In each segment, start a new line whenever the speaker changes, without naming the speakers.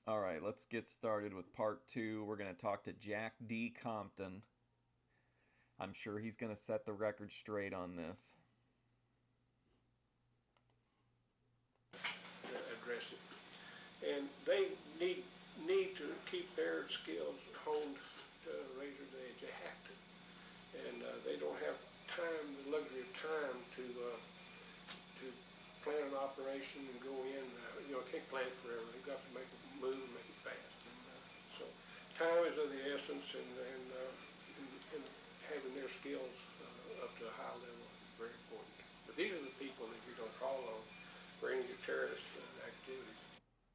All right, let's get started with part two. We're going to talk to Jack D. Compton. I'm sure he's going to set the record straight on this.
Address it, and they need to keep their skills honed to a razor's edge. They have to, and they don't have time, the luxury of time to plan an operation and go in. Can't plan it forever. They've got to make a move and make it fast. And so, time is of the essence, and having their skills up to a high level is very important. But these are the people that you're going to call on for any terrorist activities.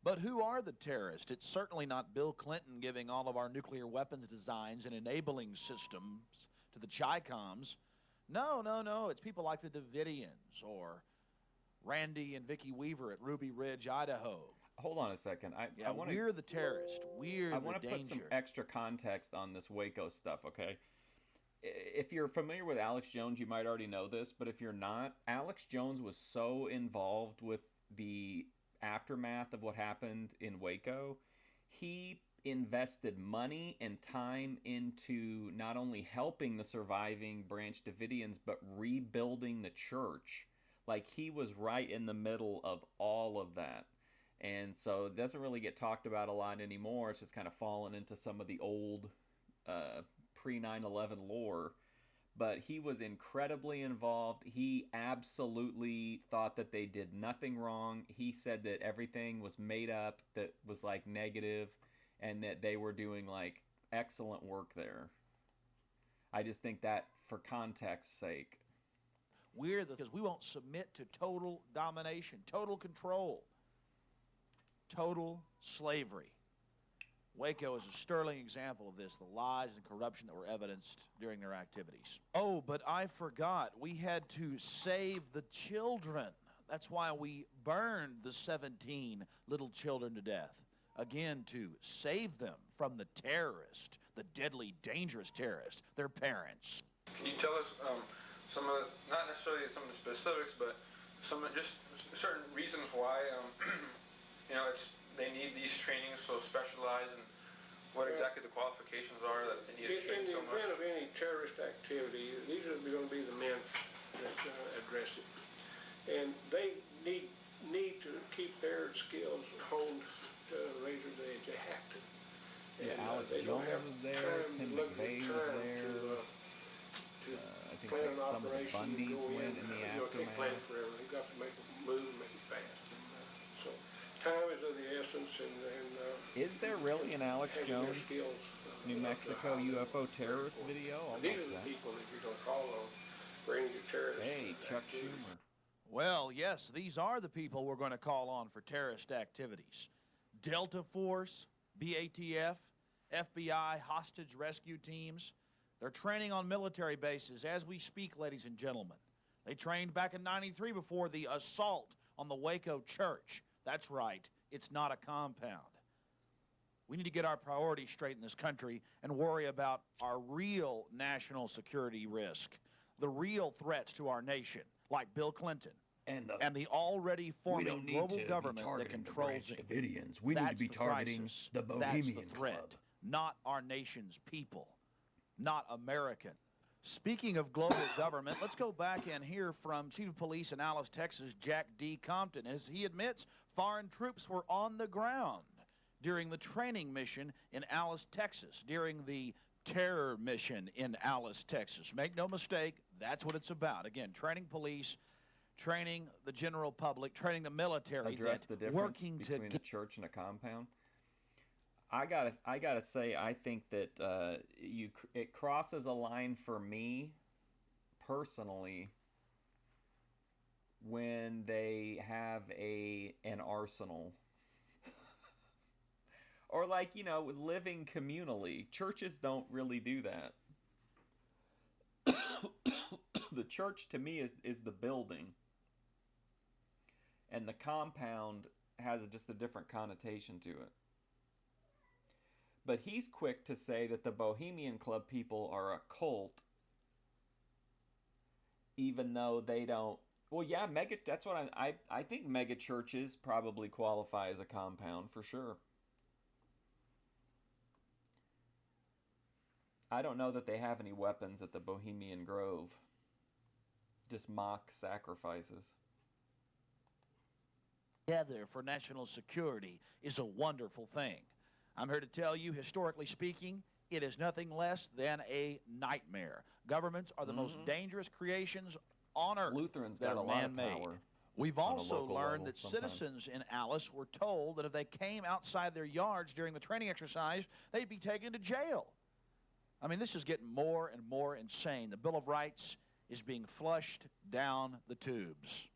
But who are the terrorists? It's certainly not Bill Clinton giving all of our nuclear weapons designs and enabling systems to the Chi-Coms. No. It's people like the Davidians or Randy and Vicki Weaver at Ruby Ridge, Idaho.
Hold on a second.
We're the terrorists. We're the danger.
I want to put some extra context on this Waco stuff, okay? If you're familiar with Alex Jones, you might already know this, but if you're not, Alex Jones was so involved with the aftermath of what happened in Waco. He invested money and time into not only helping the surviving Branch Davidians, but rebuilding the church. Like, he was right in the middle of all of that. And so it doesn't really get talked about a lot anymore. It's just kind of fallen into some of the old pre 9/11 lore. But he was incredibly involved. He absolutely thought that they did nothing wrong. He said that everything was made up, that was like negative, and that they were doing like excellent work there. I just think that for context's sake.
Because we won't submit to total domination, total control, total slavery. Waco is a sterling example of this, the lies and corruption that were evidenced during their activities. Oh, but I forgot, we had to save the children. That's why we burned the 17 little children to death. Again, to save them from the terrorist, the deadly, dangerous terrorist, their parents.
Can you tell us some of, not necessarily some of the specifics, but some just certain reasons why, they need these trainings so specialized, and what exactly the qualifications are that they need to train so much?
In the event of any terrorist activity, these are going to be the men that address it. And they need to keep their skills honed to a razor's edge. They have to.
And
Alex
Jones was there, Tim McVeigh was there. I think
plan an
some of the
operation,
Bundys
go
went in the
aftermath. Can't plan
aftermath.
forever. They've got to make a move and make it fast. So time is of the essence, and
Is there really an Alex
having their
Jones
skills,
New
up to
Mexico
a high level
UFO
is very
terrorist
important.
video? I'll
These
watch
are the
that.
people that you're going to call on for any terrorist
Hey, Chuck
activity.
Schumer.
Well, yes, these are the people we're going to call on for terrorist activities. Delta Force, BATF, FBI, hostage rescue teams. They're training on military bases as we speak, ladies and gentlemen. They trained back in '93 before the assault on the Waco church. That's right, it's not a compound. We need to get our priorities straight in this country and worry about our real national security risk, the real threats to our nation, like Bill Clinton,
And
the already
we
forming
don't need
global
to be
government that
targeting the
controls
Branch
it.
Davidians. We need
That's
to be
the
targeting
crisis.
the
That's
Bohemian
the threat,
Club.
not our nation's people, not American. Speaking of global government, let's go back and hear from Chief of Police in Alice, Texas, Jack D. Compton. As he admits, foreign troops were on the ground during the training mission in Alice, Texas, during the terror mission in Alice, Texas. Make no mistake, that's what it's about. Again, training police, training the general public, training the military.
Address the difference
working
between a church and a compound. I gotta say, I think that it crosses a line for me personally when they have an arsenal. Or living communally. Churches don't really do that. The church to me is the building. And the compound has just a different connotation to it. But he's quick to say that the Bohemian Club people are a cult, even though they don't. Well, yeah, that's what I think mega churches probably qualify as a compound for sure. I don't know that they have any weapons at the Bohemian Grove. Just mock sacrifices.
Together for national security is a wonderful thing. I'm here to tell you, historically speaking, it is nothing less than a nightmare. Governments are the most dangerous creations on earth
Lutherans
that
got a
are
lot of
man-made.
power.
We've
on a
also
local
learned
level
that
sometimes.
citizens in Alice were told that if they came outside their yards during the training exercise, they'd be taken to jail. I mean, this is getting more and more insane. The Bill of Rights is being flushed down the tubes.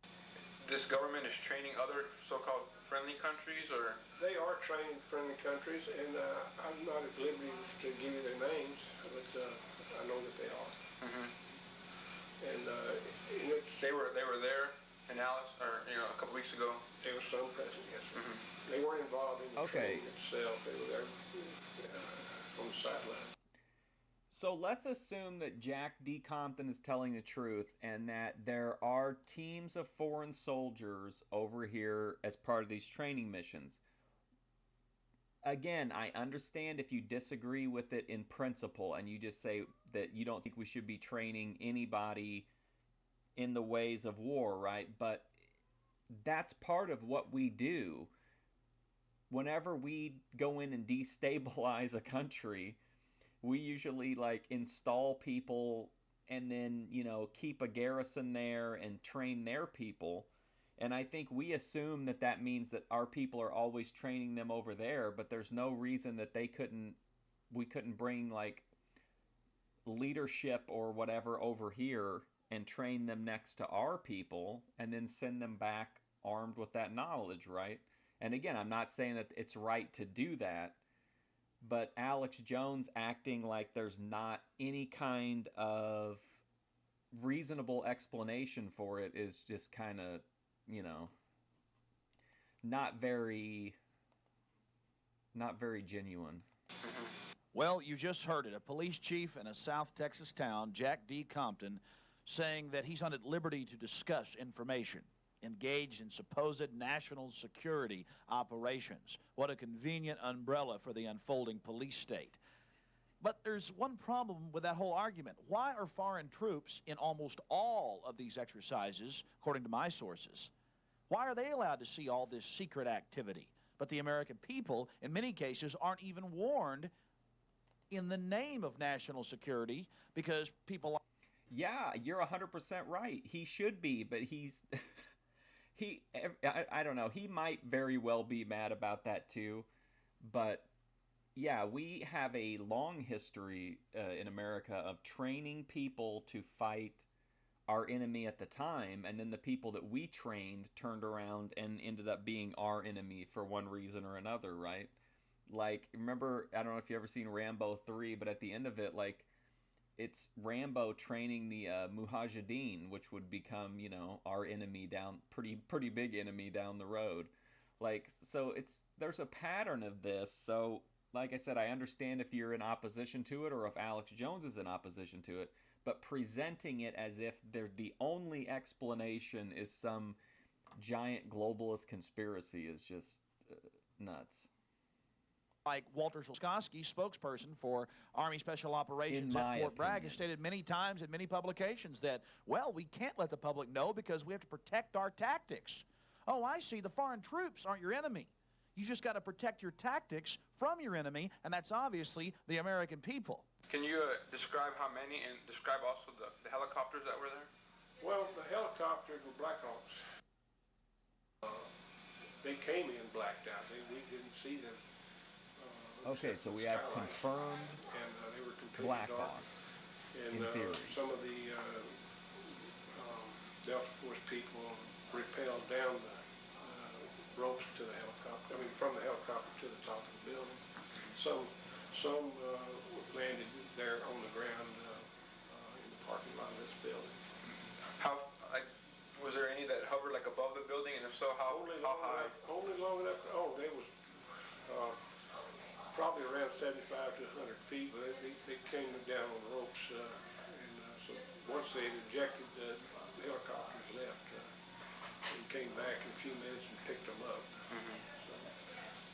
This government is training other so-called friendly countries, or
They are training friendly countries, and I'm not at liberty to give you their names, but I know that they are. And it's,
they were there in Alice, or a couple weeks ago.
there was some present, yes, sir. They weren't involved in the
Okay.
training itself. They were there on the sideline.
So let's assume that Jack D. Compton is telling the truth and that there are teams of foreign soldiers over here as part of these training missions. Again, I understand if you disagree with it in principle and you just say that you don't think we should be training anybody in the ways of war, right? But that's part of what we do. Whenever we go in and destabilize a country, we usually install people and then, keep a garrison there and train their people. And I think we assume that that means that our people are always training them over there, but there's no reason that we couldn't bring leadership or whatever over here and train them next to our people and then send them back armed with that knowledge, right? And again, I'm not saying that it's right to do that, but Alex Jones acting like there's not any kind of reasonable explanation for it is just kind of, not very genuine.
Well, you just heard it. A police chief in a South Texas town, Jack D. Compton, saying that he's not at liberty to discuss information engaged in supposed national security operations. What a convenient umbrella for the unfolding police state. But there's one problem with that whole argument. Why are foreign troops in almost all of these exercises, according to my sources? Why are they allowed to see all this secret activity? But the American people, in many cases, aren't even warned in the name of national security because people...
Yeah, you're 100% right. He should be, but he's... I don't know. He might very well be mad about that too. But yeah, we have a long history in America of training people to fight our enemy at the time, and then the people that we trained turned around and ended up being our enemy for one reason or another, right? Remember, I don't know if you ever seen Rambo 3, but at the end of it, it's Rambo training the Mujahideen, which would become, our enemy down, pretty big enemy down the road. So there's a pattern of this. So, like I said, I understand if you're in opposition to it or if Alex Jones is in opposition to it, but presenting it as if the only explanation is some giant globalist conspiracy is just nuts.
Like Walter Solskowski, spokesperson for Army Special Operations at Fort Bragg, has stated many times in many publications that, well, we can't let the public know because we have to protect our tactics. Oh, I see. The foreign troops aren't your enemy. You just got to protect your tactics from your enemy, and that's obviously the American people.
Can you describe how many, and describe also the helicopters that were there?
Well, the helicopters were Black Hawks. They came in blacked out. We didn't see them.
Okay, so we have confirmed
and they were completely
Black
dark.
Hawks,
And
in theory.
Some of the Delta Force people rappelled down the ropes to the helicopter. I mean, from the helicopter to the top of the building. Some landed there on the ground in the parking lot of this building.
Was there any that hovered above the building, and if so, how high?
Only long enough. They was probably around 75 to 100 feet, but they came down on the ropes, so once they had ejected, the helicopters left and came back in a few minutes and picked them up. So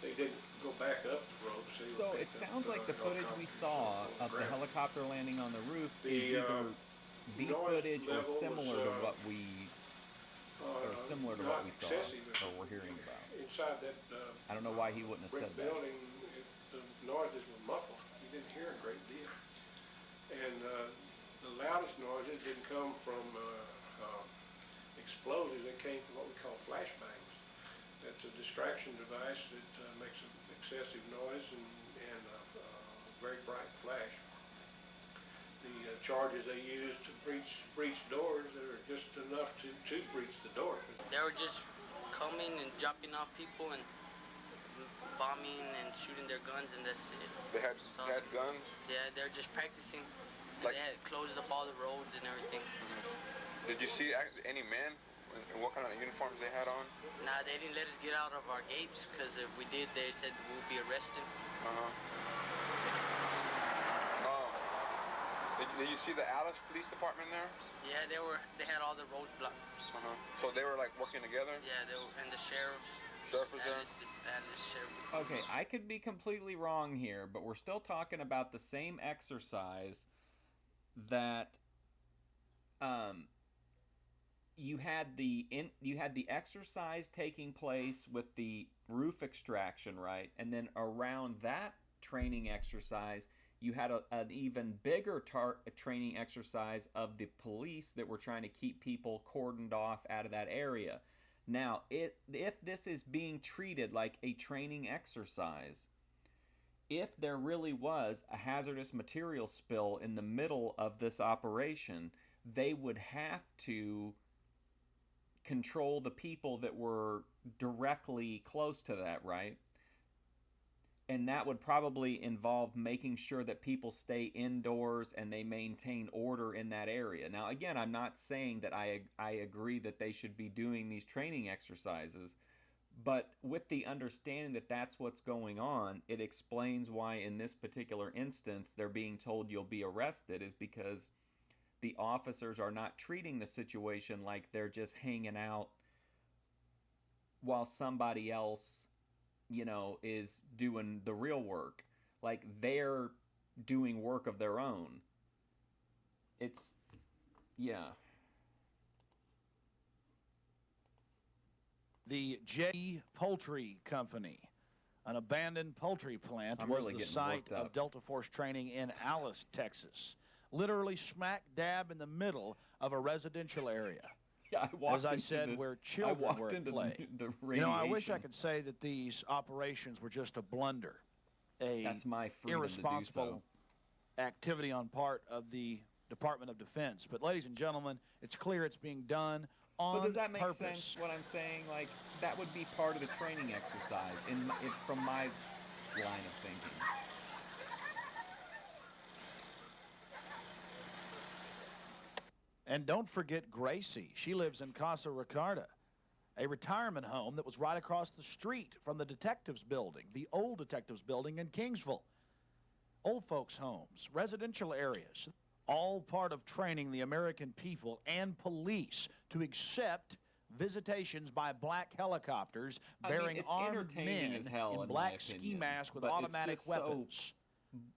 they didn't go back up the road. See
So
what they
it sounds like the footage we
helicopter
saw of the
ground.
helicopter landing on the roof is
The,
either B
noise
footage or
level
similar
was,
to what we
not
saw
excessive.
or we're hearing about.
Inside that
I don't know why he wouldn't have
brick
said that.
building, the noises were muffled. You didn't hear a great deal. And the loudest noises didn't come from explosives. They came from what we call flashbangs. That's a distraction device that makes an excessive noise and very bright flash. The charges they use to breach doors are just enough to breach the door.
They were just coming and dropping off people and bombing and shooting their guns, and that's it.
They had guns?
Yeah, they're just practicing.
Like,
they had closed up all the roads and everything.
Did you see any men and what kind of uniforms they had on?
Nah, they didn't let us get out of our gates because if we did, they said we'll be arrested.
Did you see the Alice Police Department there?
Yeah, they had all the roads blocked.
So they were like working together?
Yeah, and the sheriffs.
Sheriff was there?
Sheriff.
Okay, I could be completely wrong here, but we're still talking about the same exercise that you had the exercise taking place with the roof extraction, right? And then around that training exercise, you had an even bigger training exercise of the police that were trying to keep people cordoned off out of that area. Now, if this is being treated like a training exercise, if there really was a hazardous material spill in the middle of this operation, they would have to control the people that were directly close to that, right? And that would probably involve making sure that people stay indoors and they maintain order in that area. Now, again, I'm not saying that I agree that they should be doing these training exercises, but with the understanding that that's what's going on, it explains why in this particular instance they're being told you'll be arrested, is because the officers are not treating the situation like they're just hanging out while somebody else, is doing the real work. Like, they're doing work of their own. It's, yeah.
The J Poultry Company, an abandoned poultry plant,
I'm
was
really
the
getting
site
worked up.
of Delta Force training in Alice, Texas. Literally smack dab in the middle of a residential area.
Yeah,
As I said, where children were at play.
The
I wish I could say that these operations were just a blunder,
That's my freedom
irresponsible
to do so.
activity on part of the Department of Defense. But, ladies and gentlemen, it's clear it's being done on
But does that make
purpose.
sense, what I'm saying? Like, that would be part of the training exercise from my line of thinking.
And don't forget Gracie. She lives in Casa Ricarda, a retirement home that was right across the street from the detectives building, the old detectives building in Kingsville. Old folks' homes, residential areas, all part of training the American people and police to accept visitations by black helicopters bearing
it's
armed
entertaining
men
as hell,
in
in
black
my
ski
opinion,
masks with
but it's
automatic
just so-
weapons.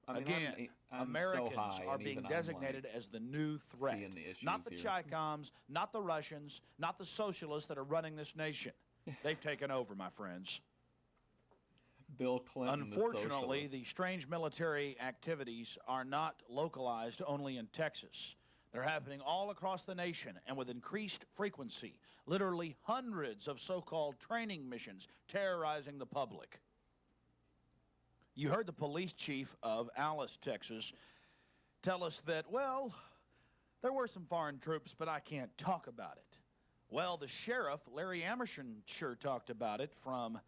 I'm
Americans
so high,
are
and
being
even
designated as the new threat.
seeing the issues
Not the
here.
Chi-Coms, not the Russians, not the socialists that are running this nation. They've taken over, my friends.
Bill Clinton,
Unfortunately,
the
the strange military activities are not localized only in Texas. They're happening all across the nation and with increased frequency. Literally hundreds of so-called training missions terrorizing the public. You heard the police chief of Alice, Texas, tell us that, well, there were some foreign troops, but I can't talk about it. Well, the sheriff, Larry Amershon, sure talked about it from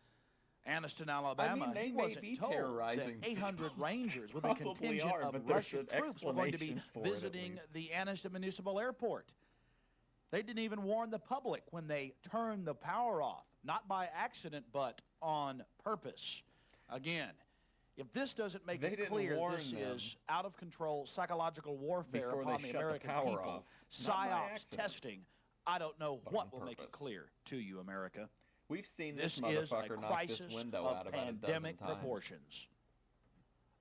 Anniston, Alabama.
they
he
may
wasn't
be
told
terrorizing
that 800 Rangers with a
Probably
contingent
are,
of
but there's
Russian
an
troops were going to be
explanation for it, at
visiting
least.
the Anniston Municipal Airport. They didn't even warn the public when they turned the power off, not by accident, but on purpose. Again, if this doesn't make
They
it
didn't
clear
warn
this
them
is out of control psychological warfare
before
upon
they
the
shut the
American
power
people,
off. Not by
psyops
accident,
testing, I don't know
but
what
on
will make it
purpose.
clear to you, America.
We've seen this
This is a
motherfucker knock this
crisis
window
of
out about a dozen
pandemic
times.
proportions.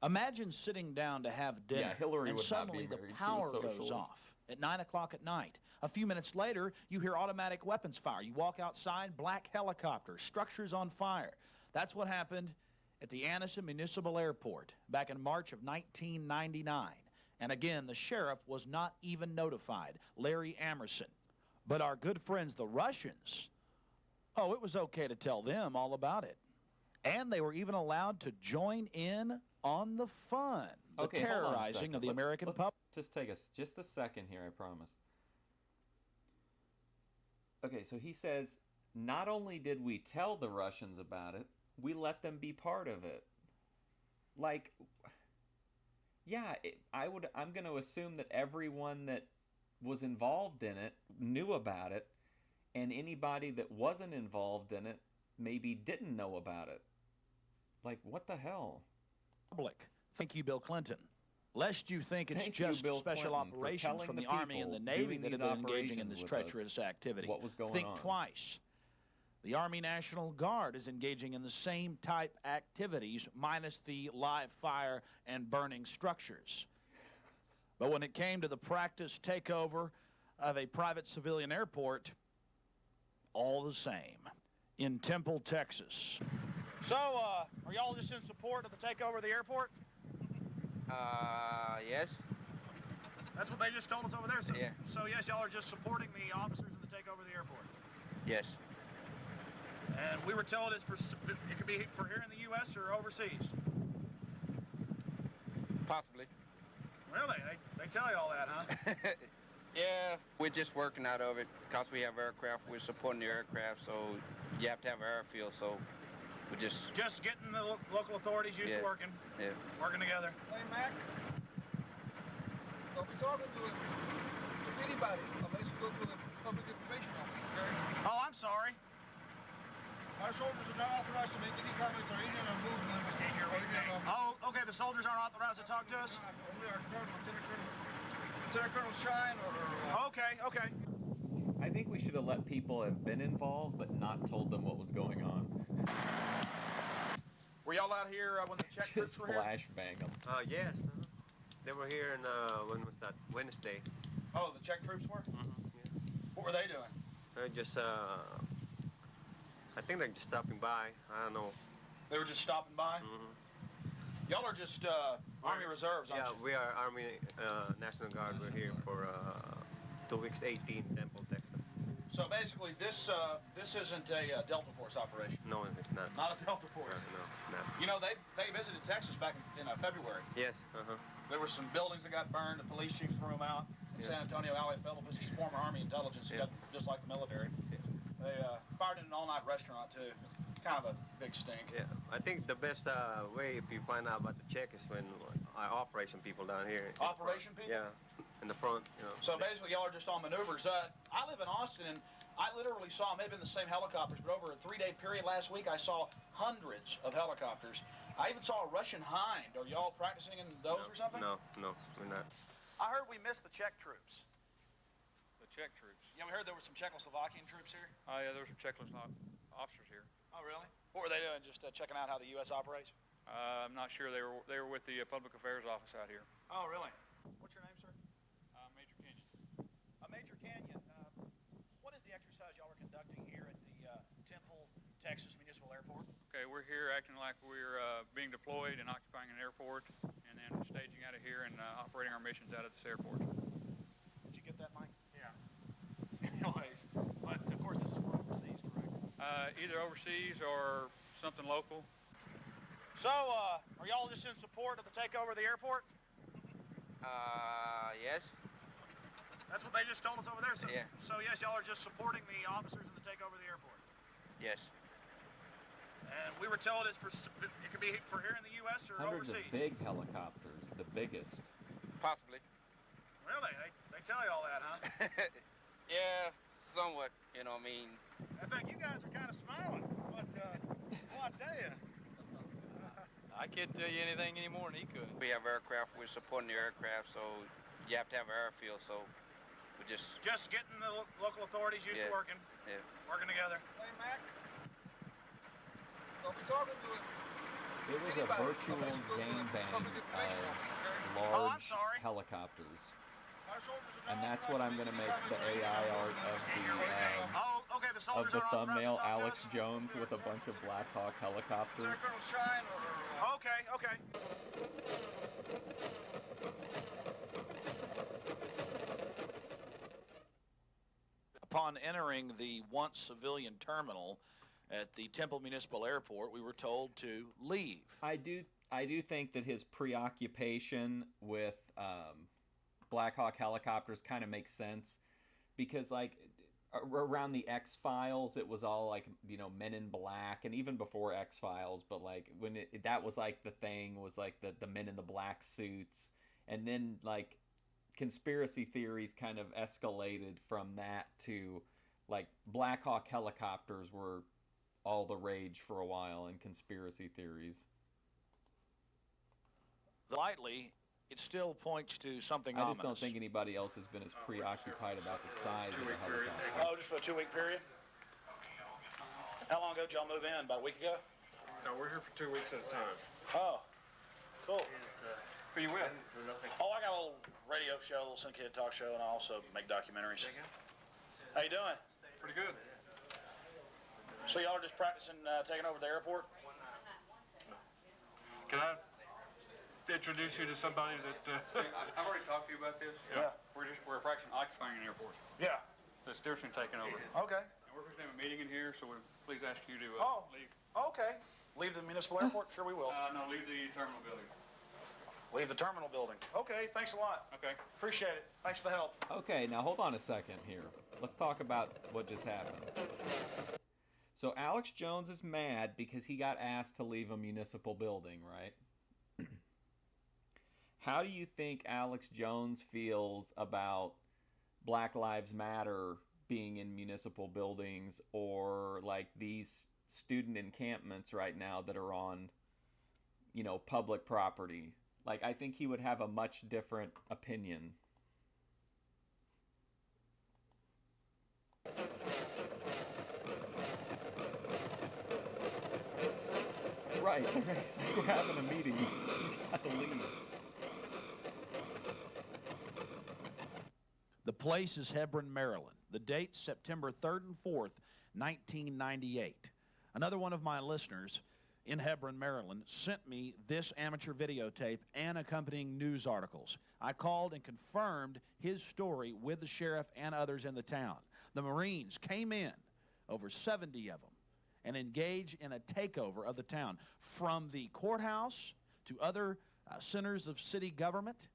Imagine sitting down to have dinner,
Yeah, Hillary
and
would not be
suddenly the
married to a
power goes
socialist.
off at 9 o'clock at night. A few minutes later, you hear automatic weapons fire. You walk outside, black helicopters, structures on fire. That's what happened at the Anniston Municipal Airport back in March of 1999. And again, the sheriff was not even notified, Larry Amerson. But our good friends, the Russians, oh, it was okay to tell them all about it. And they were even allowed to join in on the fun, the
Okay, hold on a
terrorizing
second.
of the
Let's
American public.
just take just a second here, I promise. Okay, so he says, not only did we tell the Russians about it, we let them be part of it. Like, yeah, I'm going to assume that everyone that was involved in it knew about it, and anybody that wasn't involved in it maybe didn't know about it. Like, what the hell?
Thank you, Bill Clinton. Lest you think it's
Thank you,
just
Bill
special
Clinton, for
operations
telling
from
the
the Army and the
people
Navy
doing
that have
these
been engaging in
operations
this
with
treacherous
us
activity.
what was going
Think
on.
twice. The Army National Guard is engaging in the same type activities, minus the live fire and burning structures. But when it came to the practice takeover of a private civilian airport, all the same. In Temple, Texas. So, are y'all just in support of the takeover of the airport?
Yes.
That's what they just told us over there. So,
Yeah.
So yes, y'all are just supporting the officers in the takeover of the airport.
Yes.
And we were told it could be for here in the U.S. or overseas.
Possibly.
Really? They tell you all that, huh?
Yeah. We're just working out of it because we have aircraft. We're supporting the aircraft, so you have to have an airfield. So we just.
Just getting the local authorities used to working.
Yeah.
Working together.
Hey, Mac. Don't be talking to anybody unless you go to the public information office, okay?
Oh, I'm sorry.
Our soldiers are not authorized to make any comments or any other movements.
Oh, okay. The soldiers aren't authorized to talk to us?
Only our Colonel, Lieutenant Colonel Shine or
Okay.
I think we should have let people have been involved, but not told them what was going on.
Were y'all out here when the Czech troops
Just
were here?
flashbang them.
Yes. They were here in, when was that? Wednesday.
Oh, the Czech troops were?
Yeah.
What were they doing?
Just, I think they're just stopping by. I don't know.
They were just stopping by? Y'all are just Army Reserves, aren't
Yeah,
you?
we are Army National Guard. We're here for 2 weeks 18, Temple, Texas.
So basically, this isn't a Delta Force operation.
No, it's not.
Not a Delta Force.
No.
You know, they visited Texas back in February.
Yes.
There were some buildings that got burned. The police chief threw them out. In San Antonio, Ali Philippus, he's former Army intelligence. He got just like the military. They fired in an all-night restaurant too. Kind of a big stink.
Yeah. I think the best way if you find out about the Czech is when operation people down here.
Operation people?
Yeah. In the front, you know.
So basically, y'all are just on maneuvers. I live in Austin, and I literally saw maybe in the same helicopters, but over a 3-day period last week, I saw hundreds of helicopters. I even saw a Russian Hind. Are y'all practicing in those or something?
No, we're not.
I heard we missed the Czech troops.
The Czech troops.
Yeah, we heard there were some Czechoslovakian troops here.
Oh yeah, there were some Czechoslovak officers here.
Oh, really? What were they doing? Just checking out how the U.S. operates?
I'm not sure. They were with the Public Affairs Office out here.
Oh, really? What's your name, sir?
Major Kenyon.
Major Canyon. What is the exercise y'all are conducting here at the Temple, Texas Municipal Airport?
Okay, we're here acting like we're being deployed and occupying an airport, and then staging out of here and operating our missions out of this airport.
Did you get that, Mike? Yeah. Anyways, but of course this is for overseas, correct?
Either overseas or something local.
So, are y'all just in support of the takeover of the airport?
Yes.
That's what they just told us over there. So,
Yeah.
So yes, y'all are just supporting the officers in the takeover of the airport.
Yes.
And we were told it could be for here in the U.S. or
Hundreds
overseas.
of big helicopters, the biggest.
Possibly.
Really? They tell you all that, huh?
Yeah, somewhat. You know, I mean.
I bet you guys are kind of smiling. But, well, I tell you.
I can't tell you anything any more than he could.
We have aircraft. We're supporting the aircraft, so you have to have an airfield. So we just.
Just getting the local authorities used to working.
Yeah.
Working together.
Hey, Mac. Don't be talking to him.
It was a virtual gangbang of large helicopters. And that's what I'm going to make the AI art of the thumbnail, Alex Jones with a bunch of Black Hawk helicopters.
Okay. Upon entering the once civilian terminal at the Temple Municipal Airport, we were told to leave.
I do think that his preoccupation with Black Hawk helicopters kind of makes sense, because like around the X-Files it was all like, you know, Men in Black, and even before X-Files, but like when that was like the thing, was like the Men in the black suits, and then like conspiracy theories kind of escalated from that to like Black Hawk helicopters were all the rage for a while in conspiracy theories.
Lightly, it still points to something
I
ominous.
just don't think anybody else has been as preoccupied about the size of the helicopter.
Oh, just for a 2-week period? How long ago did y'all move in? About a week ago?
No, we're here for 2 weeks at a time.
Oh, cool.
Who you with?
Oh, I got a little radio show, a little syndicated talk show, and I also make documentaries. How you doing?
Pretty good.
So y'all are just practicing taking over the airport?
Can I introduce you to somebody that...
I've already talked to you about this.
Yeah.
We're practicing occupying an airport.
Yeah.
That's Stevenson taking over.
Okay.
And we're going to have a meeting in here, so we please ask you to leave.
Okay. Leave the municipal airport? Sure we will.
No, leave the terminal building.
Leave the terminal building. Okay, thanks a lot.
Okay.
Appreciate it. Thanks for the help.
Okay, now hold on a second here. Let's talk about what just happened. So Alex Jones is mad because he got asked to leave a municipal building, right? How do you think Alex Jones feels about Black Lives Matter being in municipal buildings, or like these student encampments right now that are on, you know, public property? Like, I think he would have a much different opinion. Right, it's like we're having a meeting. You gotta leave.
The place is Hebron, Maryland. The date's September 3rd and 4th, 1998. Another one of my listeners in Hebron, Maryland, sent me this amateur videotape and accompanying news articles. I called and confirmed his story with the sheriff and others in the town. The Marines came in, over 70 of them, and engaged in a takeover of the town, from the courthouse to other centers of city government.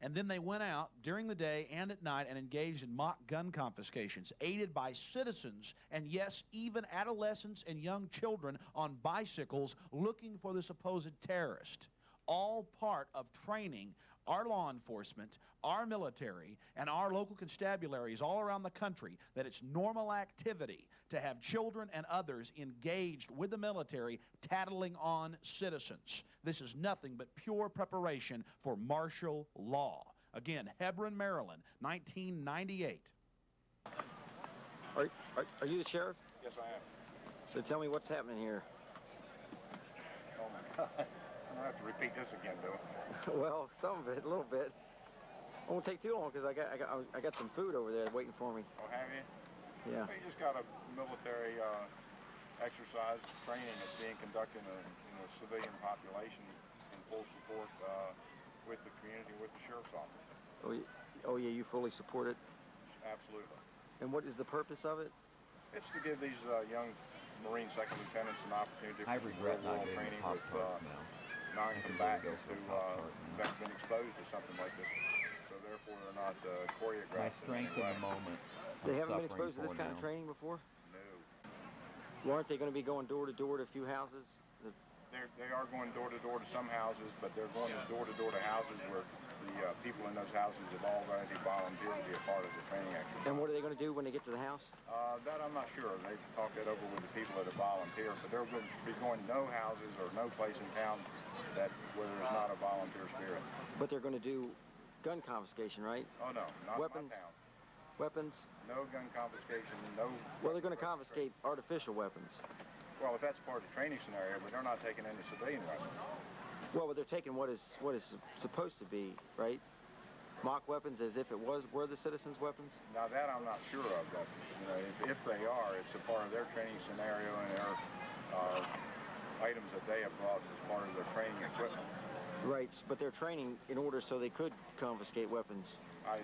And then they went out during the day and at night and engaged in mock gun confiscations, aided by citizens and, yes, even adolescents and young children on bicycles looking for the supposed terrorist. All part of training our law enforcement, our military, and our local constabularies all around the country that it's normal activity to have children and others engaged with the military tattling on citizens. This is nothing but pure preparation for martial law. Again, Hebron, Maryland, 1998.
Are you the sheriff?
Yes, I am.
So tell me what's happening here.
Oh, my God. I don't have to repeat this again, do I?
Well, some of it, a little bit. It won't take too long because I got some food over there waiting for me.
Oh, have you?
Yeah.
Well, you just got a military exercise training that's being conducted in a civilian population in full support with the community, with the sheriff's office.
Oh yeah, you fully support it?
Absolutely.
And what is the purpose of it?
It's to give these young Marine second lieutenants an opportunity
I
for
regret not
real-world
getting
training
the
with
Pop-Tarts now.
non-combatants who have been exposed to something like this, so therefore they're not choreographed.
My strength in the moment.
They haven't been exposed to this kind of training before?
No.
Well, aren't they going to be going door to door to a few houses?
They are going door to door to some houses, but they're going door to houses where the people in those houses have already volunteered to be a part of the training exercise.
And what are they going to do when they get to the house?
That I'm not sure. They've talked that over with the people that have volunteered, but they're going to be going no houses or no place in town where there's not a volunteer spirit.
But they're going to do gun confiscation, right?
Oh, no, not
Weapons?
in my town.
Weapons?
No gun confiscation, no...
Well, they're going to confiscate artificial weapons.
Well, if that's part of the training scenario, but they're not taking any civilian weapons.
Well, but they're taking what is supposed to be, right? Mock weapons as if it were the citizens' weapons?
Now that I'm not sure of, but you know, if they are, it's a part of their training scenario and their items that they have brought as part of their training equipment.
Right, but they're training in order so they could confiscate weapons.
I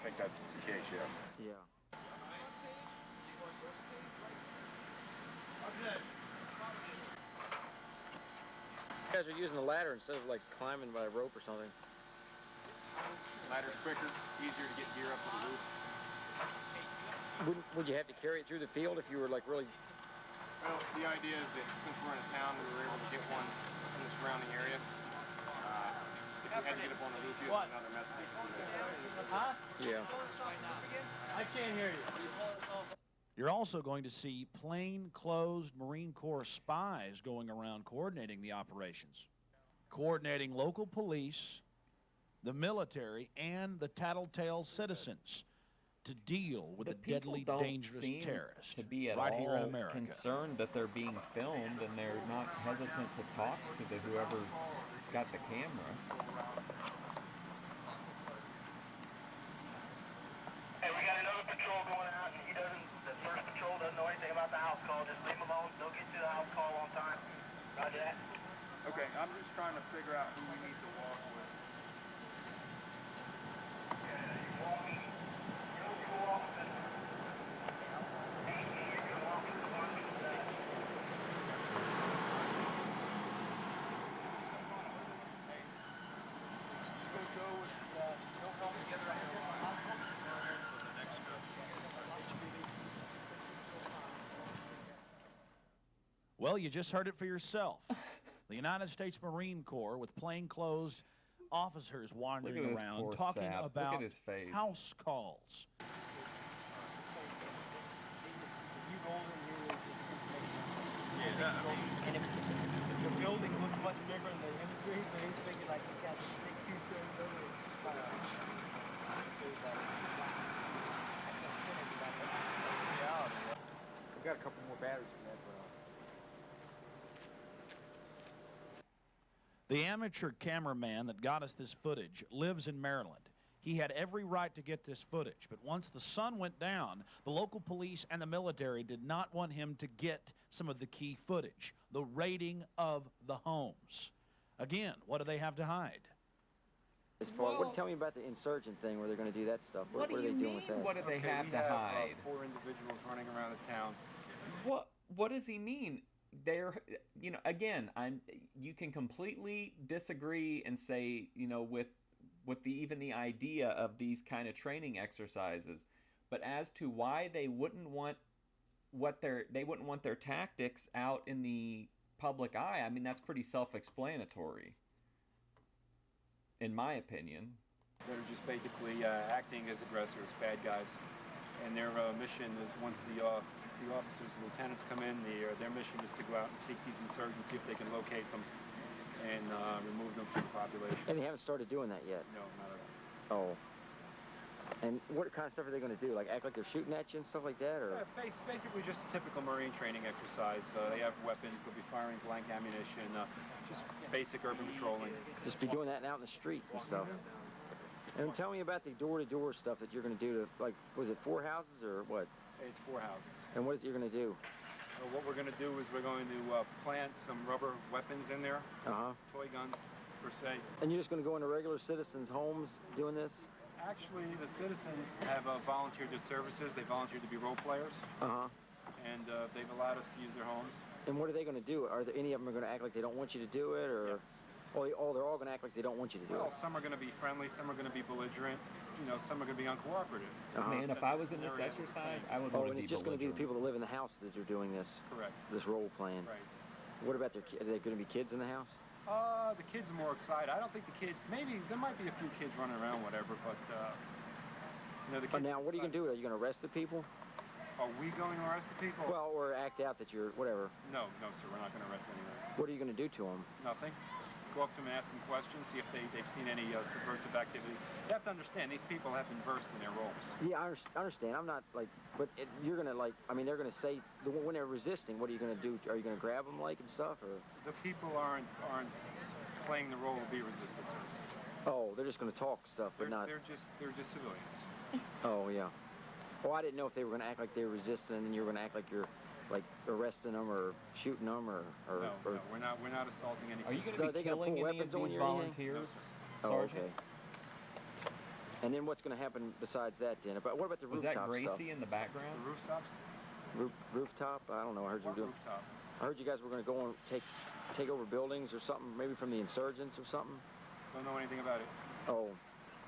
think that's the case, yes.
Yeah. You guys are using the ladder instead of like climbing by a rope or something.
Ladder's quicker, easier to get gear up to the roof.
Would you have to carry it through the field if you were like really?
Well, the idea is that since we're in a town, we were able to get one in the surrounding area. If we had to get up on the roof, you have another method.
Huh? Yeah.
I can't hear you.
You're also going to see plain-clothes Marine Corps spies going around coordinating the operations, coordinating local police, the military, and the tattletale citizens to deal with the deadly, dangerous terrorists
to be at
right
all
here in America.
concerned that they're being filmed, and they're not hesitant to talk to whoever's got the camera.
Hey, we got another patrol going out, and the first patrol doesn't know anything about the house call. Just leave them alone. They'll get to the house call on time. Roger that.
Okay, I'm just trying to figure out who we need to walk with.
Well, you just heard it for yourself. The United States Marine Corps with plainclothes officers wandering around talking about house calls.
And if the building looks much bigger than the imagery, so he's thinking like he's got this big two-story building.
We've got a couple more batteries in that,
The amateur cameraman that got us this footage lives in Maryland. He had every right to get this footage, but once the sun went down, the local police and the military did not want him to get some of the key footage, the raiding of the homes. Again, what do they have to hide?
Tell me about the insurgent thing where they're going to do that stuff.
What
are they doing with that?
What do they have to hide?
4 individuals running around the town.
What does he mean? They're, again, you can completely disagree and say, with even the idea of these kind of training exercises, but as to why they wouldn't want their tactics out in the public eye, I mean, that's pretty self-explanatory, in my opinion.
They're just basically acting as aggressors, bad guys, and their mission is once the officers and lieutenants come in, their mission is to go out and seek these insurgents, see if they can locate them and remove them from the population.
And they haven't started doing that yet?
No, not at all.
Oh. And what kind of stuff are they going to do? Like act like they're shooting at you and stuff like that? Or?
Yeah, basically just a typical Marine training exercise. They have weapons, they'll be firing blank ammunition, just basic urban patrolling.
Just be doing that out in the street and stuff. And tell me about the door-to-door stuff that you're going to do to, like, was it 4 houses or what?
It's 4 houses.
And what is it you're going to do?
What we're going to do is we're going to plant some rubber weapons in there, toy guns per se.
And you're just going to go into regular citizens' homes doing this?
Actually, the citizens have volunteered their services. They volunteered to be role players. And they've allowed us to use their homes.
And what are they going to do? Are there any of them are going to act like they don't want you to do it, or? Yes. Oh, they're all going to act like they don't want you to do it.
Well, some are going to be friendly, some are going to be belligerent, some are going to be uncooperative.
Man, if I was in this exercise, I would want to be belligerent.
And it's just going to be the people that live in the house that are doing this.
Correct.
This role playing.
Right.
What about their kids? Are there going to be kids in the house?
The kids are more excited. I don't think the kids, maybe there might be a few kids running around, whatever, but, the kids.
Now, what are you going to do? Are you going to arrest the people?
Are we going to arrest the people?
Well, or act out that you're, whatever.
No, sir, we're not going to arrest anyone.
What are you going to do to them?
Nothing. go up to them and ask them questions, see if they've seen any subversive activity. You have to understand, these people have been versed in their roles.
Yeah, I understand. I'm not like, but you're gonna like. I mean, they're gonna say when they're resisting. What are you gonna do? Are you gonna grab them like and stuff, or?
The people aren't playing the role to be resistant.
Oh, they're just gonna talk stuff, but not.
They're just civilians.
Oh yeah. Oh, I didn't know if they were gonna act like they were resisting, and then you were gonna act like you're like arresting them or shooting them or.
No, we're not assaulting anything.
Are you going to be killing any of these volunteers, Sergeant?
Oh, okay. And then what's going to happen besides that, then? But what about the rooftop stuff?
Was that Gracie in the background?
The rooftops?
Rooftop? I don't know. I heard you doing.
Rooftop?
I heard you guys were going to go and take over buildings or something, maybe from the insurgents or something.
Don't know anything about it.
Oh,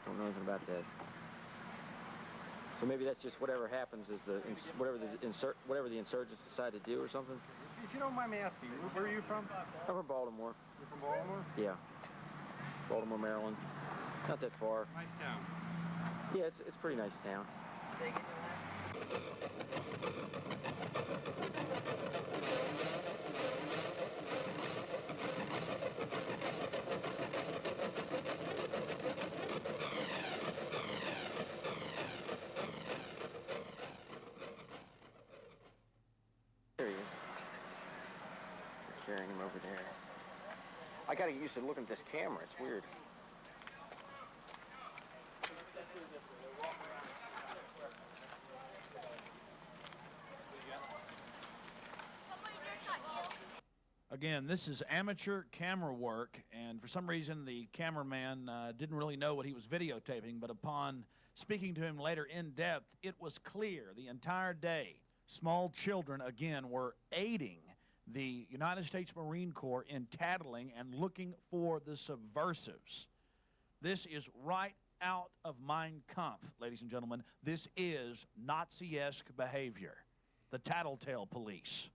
don't know anything about that. So maybe that's just whatever happens is whatever the insurgents decide to do or something.
If you don't mind me asking, where are you from?
I'm from Baltimore.
You're from Baltimore?
Yeah. Baltimore, Maryland. Not that far.
Nice town.
Yeah, it's a pretty nice town. There he is. We're carrying him over there. I gotta get used to looking at this camera. It's weird.
Again, this is amateur camera work, and for some reason the cameraman didn't really know what he was videotaping, but upon speaking to him later in depth, it was clear the entire day small children, again, were aiding the United States Marine Corps in tattling and looking for the subversives. This is right out of Mein Kampf, ladies and gentlemen. This is Nazi-esque behavior. The tattletale police.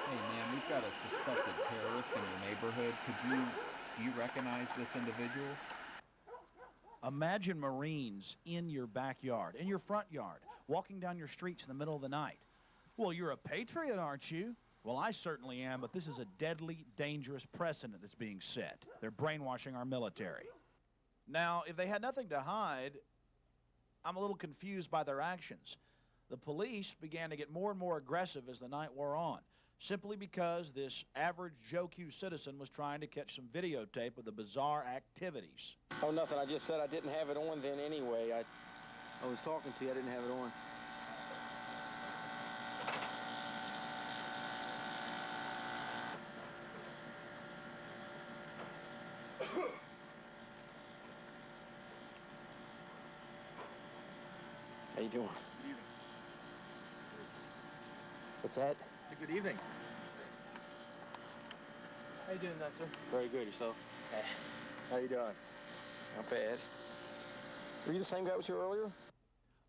Hey man, we've got a suspected terrorist in your neighborhood. Do you recognize this individual?
Imagine Marines in your backyard, in your front yard, walking down your streets in the middle of the night. Well, you're a patriot, aren't you? Well, I certainly am, but this is a deadly, dangerous precedent that's being set. They're brainwashing our military. Now, if they had nothing to hide, I'm a little confused by their actions. The police began to get more and more aggressive as the night wore on, simply because this average Joe Q citizen was trying to catch some videotape of the bizarre activities.
Oh, nothing. I just said I didn't have it on then anyway. I was talking to you. I didn't have it on. How you doing?
Good evening.
What's that?
It's a good evening. How you doing, that, sir?
Very good. Yourself?
How you doing?
Not bad. Were you the same guy that was here earlier?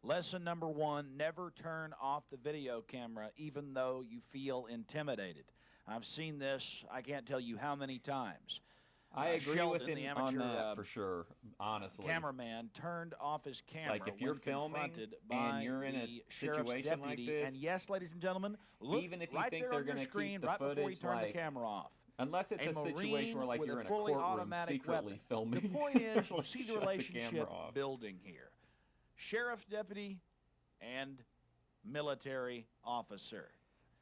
Lesson number one, never turn off the video camera even though you feel intimidated. I've seen this, I can't tell you how many times.
I agree
Sheldon,
with him
the amateur,
on that for sure, honestly.
Cameraman turned off his camera
like if you're
when
filming
confronted by
and you're in a
the sheriff's
situation
deputy.
like this,
and yes, ladies and gentlemen, look
even if you
right
think
there
they're
on your
going to
screen
keep the
right before you
footage,
turn
like,
the camera off.
unless it's a situation where like
with
you're in a
fully
courtroom
automatic
secretly
weapon.
filming.
The point is, you
like,
see the
shut
relationship
camera off.
building here. Sheriff's deputy and military officer.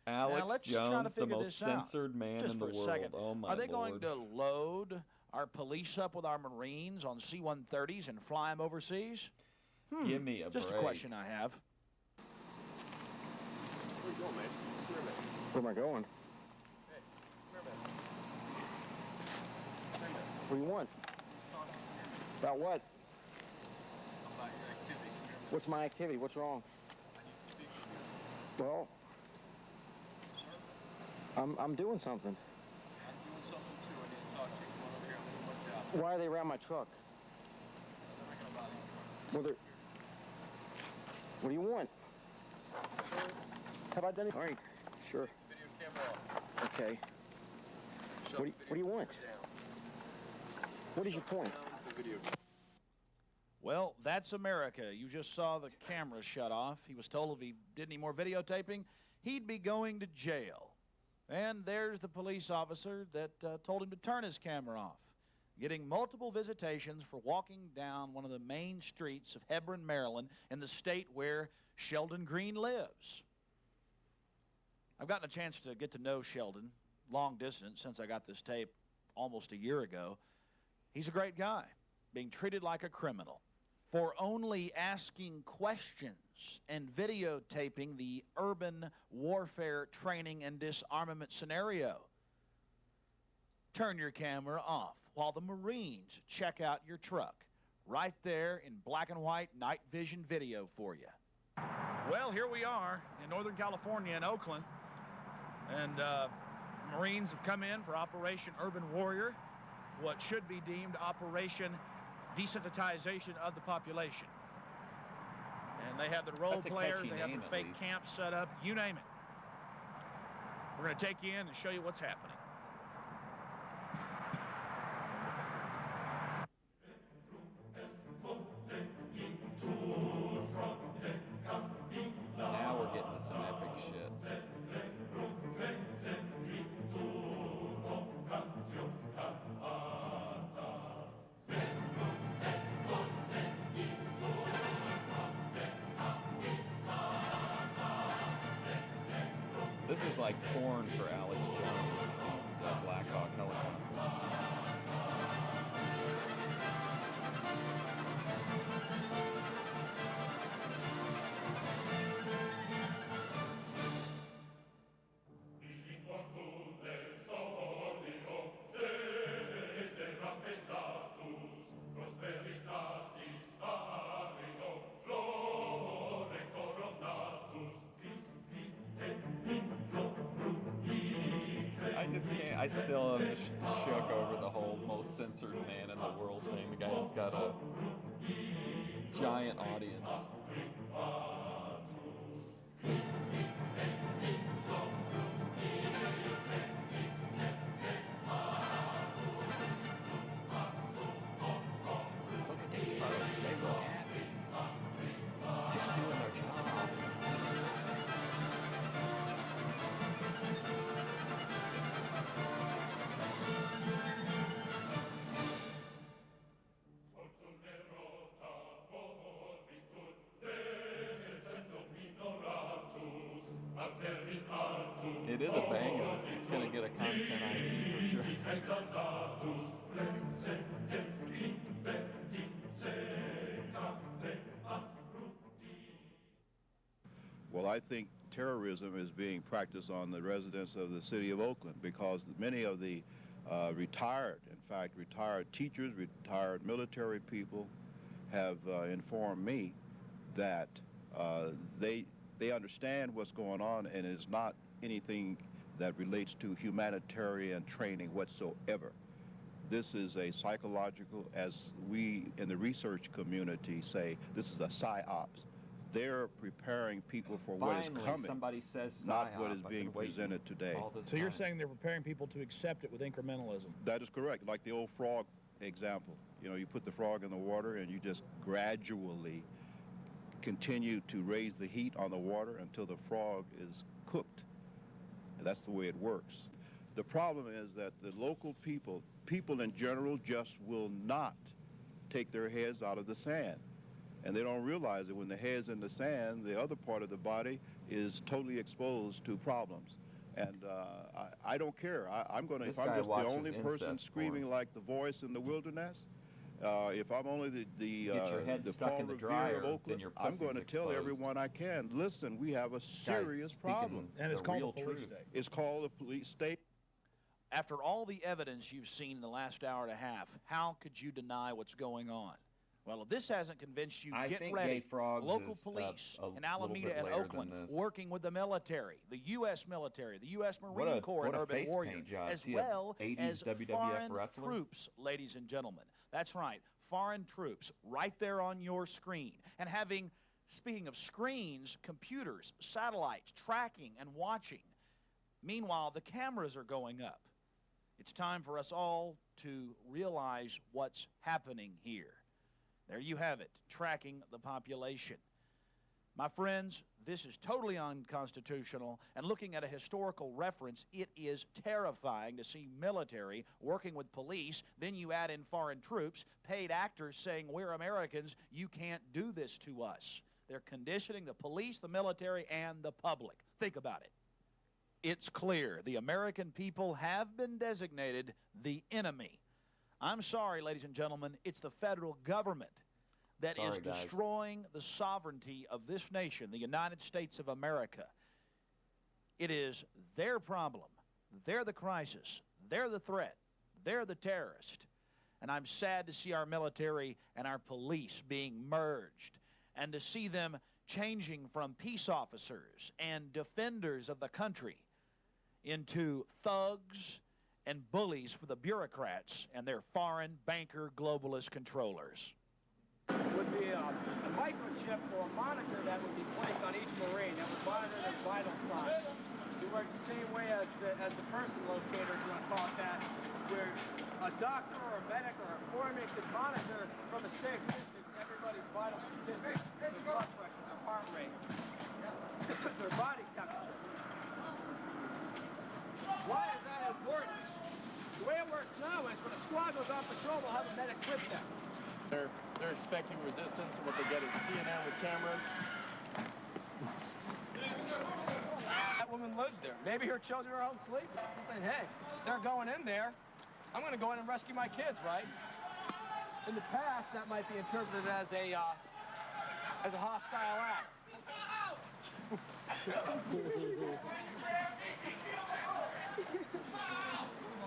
Alex
now, let's try to
Jones, the
figure
most
this out.
censored man
Just
in the
for a
world.
second.
Oh my
Are they
Lord.
going to load our police up with our Marines on C-130s and fly them overseas?
Give me a
Just
break.
a question I have.
Where you going, man? Come here, man.
Where am I going?
Hey, come here, man.
What do you want? About what?
About your activity. Come here, man.
What's my activity? What's wrong?
I need to speak to you.
Well, I'm doing something.
I'm doing something too. I need to talk to you. Come on over here. I'm going to watch out.
Why are they around my truck?
I'm not going to bother you.
Well, they're... What do you want? Have I done it? All right, sure.
Video camera off.
Okay.
Shut
What
the
do you
video
want?
camera down.
What is your point?
Down the video.
Well, that's America. You just saw the camera shut off. He was told if he did any more videotaping, he'd be going to jail. And there's the police officer that told him to turn his camera off, getting multiple visitations for walking down one of the main streets of Hebron, Maryland, in the state where Sheldon Green lives. I've gotten a chance to get to know Sheldon long distance since I got this tape almost a year ago. He's a great guy, being treated like a criminal for only asking questions and videotaping the urban warfare training and disarmament scenario. Turn your camera off while the Marines check out your truck. Right there in black and white night vision video for you. Well, here we are in Northern California in Oakland. And Marines have come in for Operation Urban Warrior, what should be deemed Operation Desensitization of the Population. And they have the role players, they have the fake camps set up, you name it. We're going to take you in and show you what's happening.
Now we're getting to some epic shit. This is like porn for Alex Jones, this Black Hawk helicopter. I still am shook over the whole most censored man in the world thing. The guy's got a giant audience. Look at these folks. They look happy. Just doing their job. It is a banger. It's going to get a content ID for sure.
Well, I think terrorism is being practiced on the residents of the city of Oakland because many of the retired teachers, retired military people have informed me that they understand what's going on, and it is not anything that relates to humanitarian training whatsoever. This is a psychological, as we in the research community say, this is a psyops. They're preparing people for what is coming,
somebody says
not what is being presented today.
So you're saying they're preparing people to accept it with incrementalism?
That is correct. Like the old frog example. You know, you put the frog in the water and you just gradually continue to raise the heat on the water until the frog is cooked. And that's the way it works. The problem is that the local people in general just will not take their heads out of the sand. And they don't realize that when the head's in the sand, the other part of the body is totally exposed to problems. And I don't care. I'm going to, if I'm just the only person screaming like the voice in the wilderness, if I'm only the Paul Revere of Oakland, I'm going to tell everyone I can, listen, we have a serious problem.
And it's called a police state.
It's called a police state.
After all the evidence you've seen in the last hour and a half, how could you deny what's going on? Well, if this hasn't convinced you, get ready. Local police in Alameda and Oakland working with the military, the U.S. military, the U.S. Marine Corps and Urban Warriors, as well as foreign troops, ladies and gentlemen. That's right, foreign troops right there on your screen. And having, speaking of screens, computers, satellites, tracking and watching. Meanwhile, the cameras are going up. It's time for us all to realize what's happening here. There you have it, tracking the population. My friends, this is totally unconstitutional, and looking at a historical reference, it is terrifying to see military working with police, then you add in foreign troops, paid actors saying, we're Americans, you can't do this to us. They're conditioning the police, the military, and the public. Think about it. It's clear the American people have been designated the enemy. I'm sorry, ladies and gentlemen, it's the federal government that is destroying the sovereignty of this nation, the United States of America. It is their problem. They're the crisis. They're the threat. They're the terrorist. And I'm sad to see our military and our police being merged, and to see them changing from peace officers and defenders of the country into thugs and bullies for the bureaucrats and their foreign banker globalist controllers.
Would be a microchip or a monitor that would be placed on each Marine that would monitor their vital signs. You work the same way as the person locator, if you want to call it that, where a doctor or a medic or a foreman could monitor from a safe distance everybody's vital statistics, their blood pressure, their heart rate, their body temperature. Why is that important? The way it works now is when a squad goes on patrol, they'll have a medic with them.
They're expecting resistance, and what they get is CNN with cameras.
That woman lives there. Maybe her children are home sleeping. I'm saying, hey, they're going in there. I'm going to go in and rescue my kids, right? In the past, that might be interpreted as a hostile act.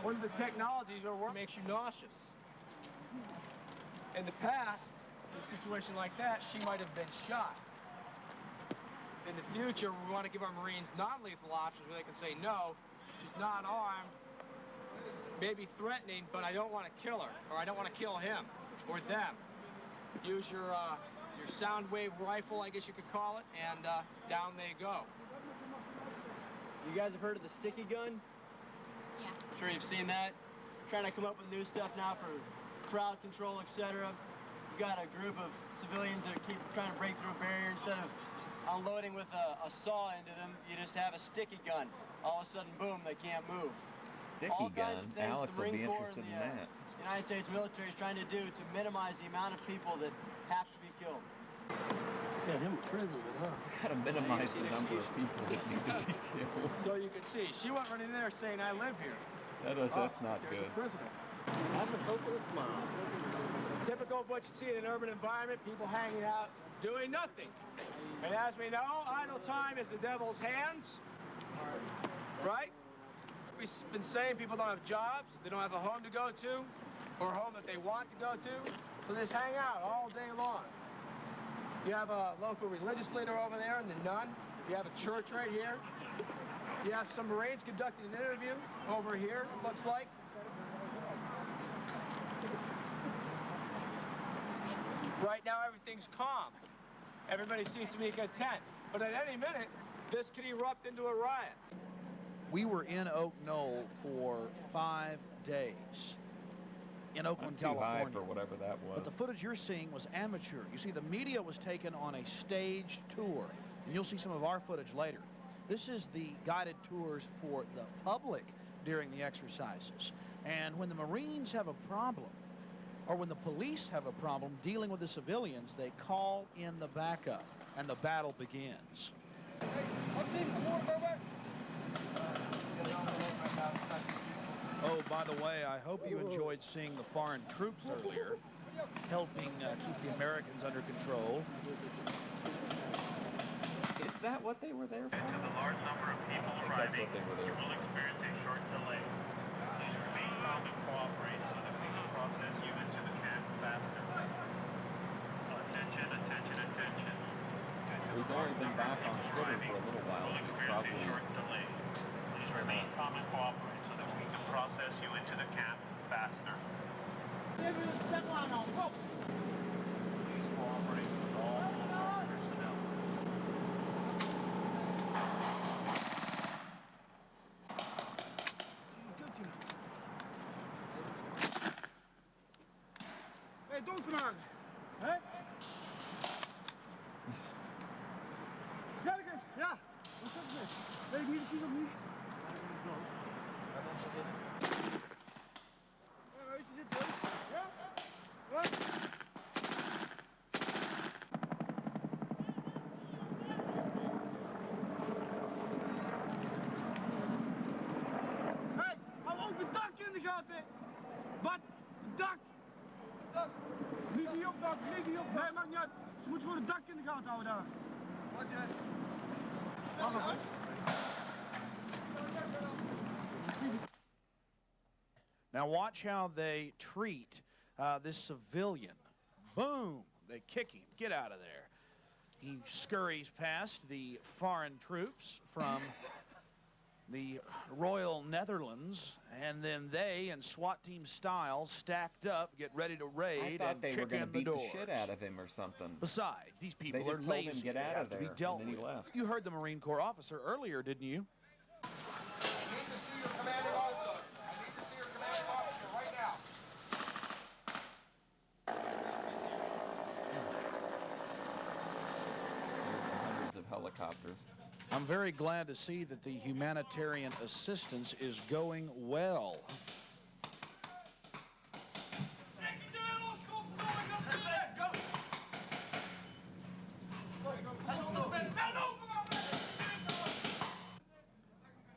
One of the technologies where work makes you nauseous. In the past, in a situation like that, she might have been shot. In the future, we want to give our Marines non-lethal options where they can say, no, she's not armed, maybe threatening, but I don't want to kill her, or I don't want to kill him, or them. Use your sound wave rifle, I guess you could call it, and down they go.
You guys have heard of the sticky gun?
Yeah.
I'm sure you've seen that. Trying to come up with new stuff now for crowd control, etc. You got a group of civilians that keep trying to break through a barrier. Instead of unloading with a saw into them, you just have a sticky gun. All of a sudden, boom, they can't move.
Sticky gun? Alex will be interested in that.
The United States military is trying to do to minimize the amount of people that have to be killed.
Yeah, him in prison, huh?
We gotta minimize the number of people that need to be killed.
So you can see, she went running in there saying, I live here.
That's not good.
Have a hopeless smile. Typical of what you see in an urban environment, people hanging out, doing nothing. And as we know, idle time is the devil's hands. Right? We've been saying people don't have jobs, they don't have a home to go to, or a home that they want to go to, so they just hang out all day long. You have a local religious leader over there in the nun. You have a church right here. You have some Marines conducting an interview over here, it looks like. Right now, everything's calm. Everybody seems to be content. But at any minute, this could erupt into a riot.
We were in Oak Knoll for 5 days in Oakland,
I'm too
California.
high for whatever that was.
But the footage you're seeing was amateur. You see, the media was taken on a staged tour, and you'll see some of our footage later. This is the guided tours for the public during the exercises. And when the Marines have a problem, or when the police have a problem dealing with the civilians, they call in the backup, and the battle begins. Oh, by the way, I hope you enjoyed seeing the foreign troops earlier, helping keep the Americans under control.
Is that what they were there for?
Due to the large number of people arriving,
you
will experience a short delay. Please remain calm and cooperate so that we can process you into the camp faster. Attention, attention, attention.
He's only been back on Twitter for a little while, so he's probably...
Please remain calm and cooperate so that we can process you into the camp faster. Please cooperate with all personnel.
Hey, Dusman! Hey! Weet ik niet, zie je dat niet? Weet je dit ook? Ja? Wat? Hé, hou ook het dak in de gaten! Wat? Het dak! Niet die op dak, niet die op dak. Nee, maakt niet uit. Ze moeten gewoon het dak in de gaten houden daar. Wat jij?
Now watch how they treat this civilian. Boom! They kick him. Get out of there. He scurries past the foreign troops from the Royal Netherlands, and then they, in SWAT team style, stacked up, get ready to raid
I thought
and
they were
kick
going to
in the
beat
doors.
the shit out of him or something.
Besides, these people
They
are
just told him,
lazy.
"Get
They
out
have
of
to be
there,"
dealt
and then he
with.
left.
You heard the Marine Corps officer earlier, didn't you?
I need to see your commanding officer. I need to see your commanding officer right now.
There's hundreds of helicopters.
I'm very glad to see that the humanitarian assistance is going well.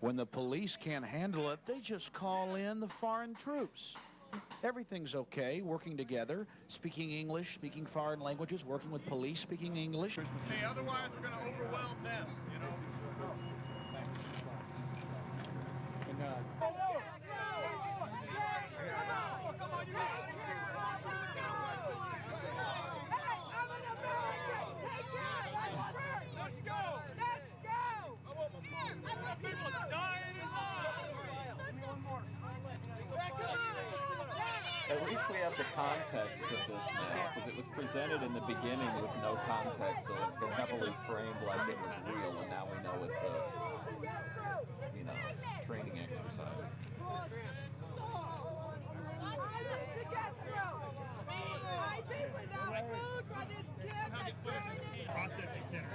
When the police can't handle it, they just call in the foreign troops. Everything's okay, working together, speaking English, speaking foreign languages, working with police, speaking English.
Hey, otherwise we're going to overwhelm them, you know?
At least we have the context of this now, because it was presented in the beginning with no context, so they're heavily framed like it was real, and now we know it's a, you know, training exercise.
Processing center.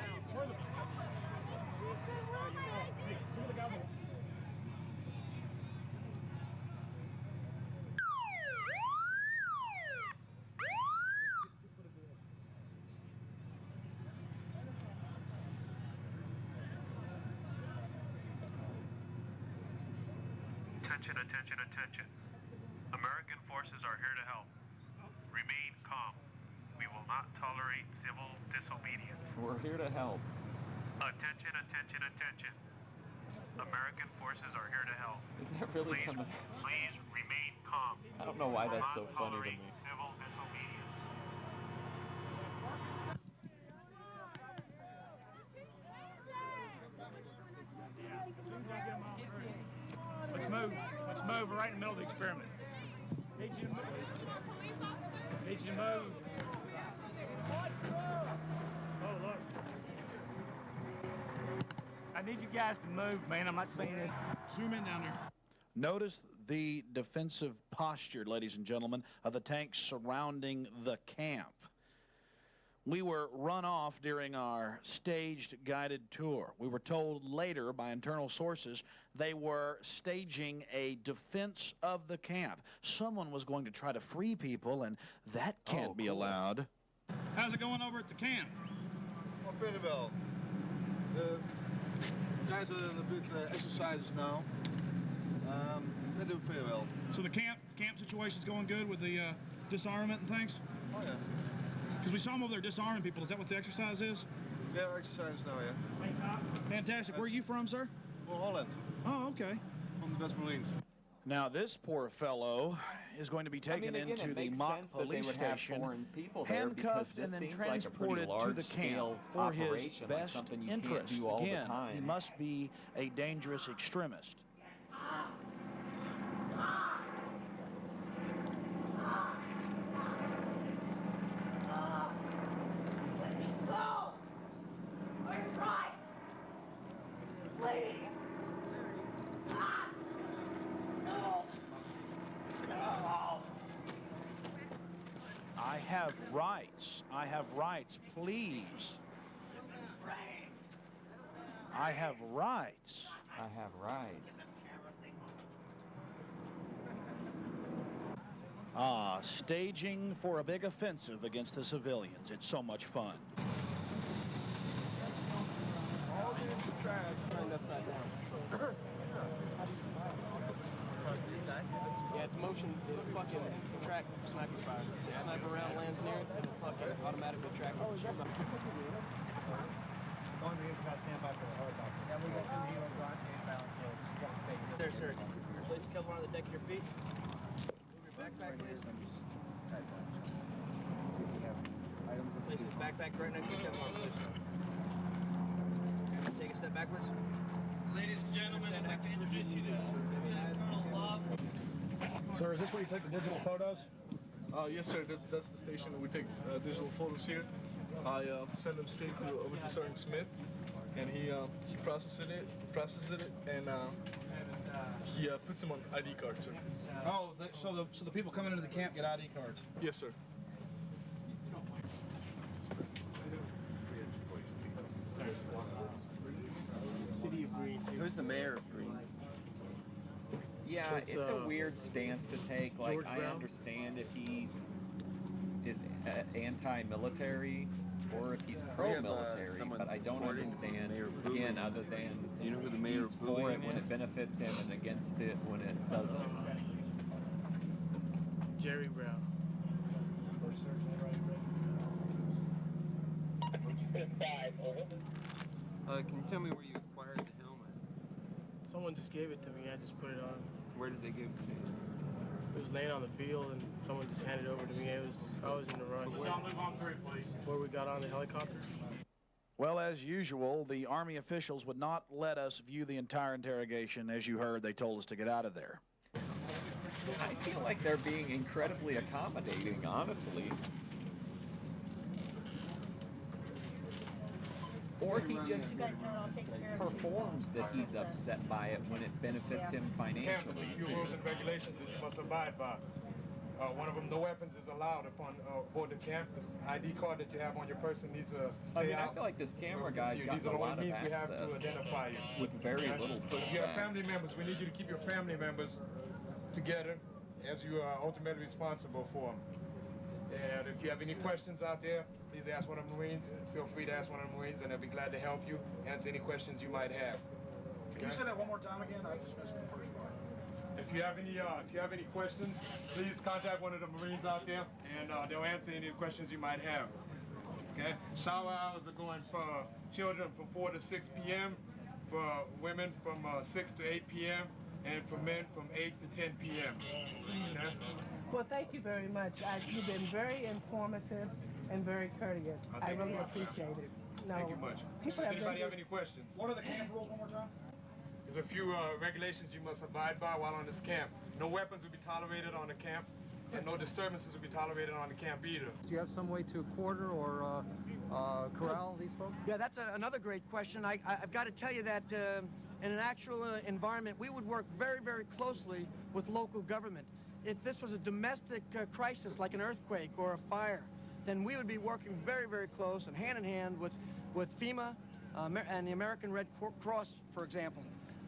Attention, attention, attention. American forces are here to help. Remain calm. We will not tolerate civil disobedience.
We're here to help.
Attention, attention, attention. American forces are here to help.
Is that really
Please,
coming?
please remain calm.
I don't know why
We will
that's so
not
funny to
tolerate
me.
civil disobedience.
Let's move. Let's move. We're right in the middle of the experiment. Need you to move. Need you to move. Oh, look. I need you guys to move, man. I'm not saying it. Zoom in down there.
Notice the defensive posture, ladies and gentlemen, of the tanks surrounding the camp. We were run off during our staged guided tour. We were told later by internal sources they were staging a defense of the camp. Someone was going to try to free people, and that can't be allowed.
How's it going over at the camp?
Oh, very well. The guys are in a bit exercises now. They do very well.
So the camp situation's going good with the disarmament and things?
Oh, yeah.
Because we saw them over there disarming people. Is that what the exercise is?
Yeah, exercise now, yeah.
Fantastic. Where are you from, sir?
Well, Holland.
Oh, okay.
From the Dutch Marines.
Now, this poor fellow is going to be taken
again,
into
it
the
makes
mock
sense that they
police
would have
station,
foreign people there,
handcuffed,
because
and
this
then
seems like a pretty
transported to the camp
large-scale
for his
operation, like
best
something you can't
interest.
do all the
Again,
time.
he must be a dangerous extremist. I have rights. I have rights. Please. I have rights.
I have rights.
Ah, staging for a big offensive against the civilians. It's so much fun.
All the trash turned upside down. Yeah, it's motion. It'll fucking track sniper fire. If a sniper round lands near it, it'll fucking automatically track it. There, sir. Place the cover on the deck of your feet. Move your backpack, please. Place your backpack right next to the cover, please. Take a step backwards.
Ladies and gentlemen, I'd like to introduce you to Lieutenant Colonel Love.
Sir, is this where you take the digital photos? Yes, sir. That's the station that we take digital photos here. I send them straight over to Sergeant Smith, and he processes it, and he puts them on ID cards, sir.
Oh, so the people coming into the camp get ID cards?
Yes, sir.
City of Green.
Who's the mayor of Green?
Yeah, it's a weird stance to take. Like,
George
I
Brown?
understand if he is anti-military or if he's pro-military, but I don't understand, again, other than
you know who the mayor
he's
of
for it
Boolean
when
is?
it benefits him and against it when it doesn't.
Jerry Brown.
Can you tell me where you acquired the helmet?
Someone just gave it to me. I just put it on.
Where did they give it to you?
It was laying on the field, and someone just handed it over to me. I was in the rush. Where we got on the helicopter.
Well, as usual, the Army officials would not let us view the entire interrogation. As you heard, they told us to get out of there.
I feel like they're being incredibly accommodating, honestly. Or he just performs that he's upset by it when it benefits him financially.
A few rules and regulations that you must abide by. One of them, no weapons is allowed upon board the camp. This ID card that you have on your person needs to stay out.
I feel like this camera guy's got
These are
a
the
lot
only
of
means we have to
access
identify you.
with very little
If you have
pushback.
family members, we need you to keep your family members together as you are ultimately responsible for them. And if you have any questions out there, please ask one of the Marines. Feel free to ask one of the Marines, and they'll be glad to help you, answer any questions you might have.
Can you say that one more time again? I just missed the first part.
If you have any questions, please contact one of the Marines out there, and they'll answer any questions you might have. Okay? Shower hours are going for children from 4 to 6 p.m., for women from 6 to 8 p.m., and for men from 8 to 10 p.m. Okay?
Well, thank you very much. You've been very informative and very courteous. I really appreciate it. No,
Thank you much.
people
Does
have
anybody
been
have any questions?
What are the camp rules one more time?
There's a few regulations you must abide by while on this camp. No weapons will be tolerated on the camp, and no disturbances will be tolerated on the camp either.
Do you have some way to quarter or corral these folks?
Yeah, that's another great question. I've got to tell you that in an actual environment, we would work very, very closely with local government. If this was a domestic crisis like an earthquake or a fire, then we would be working very, very close and hand in hand with FEMA and the American Red Cross, for example.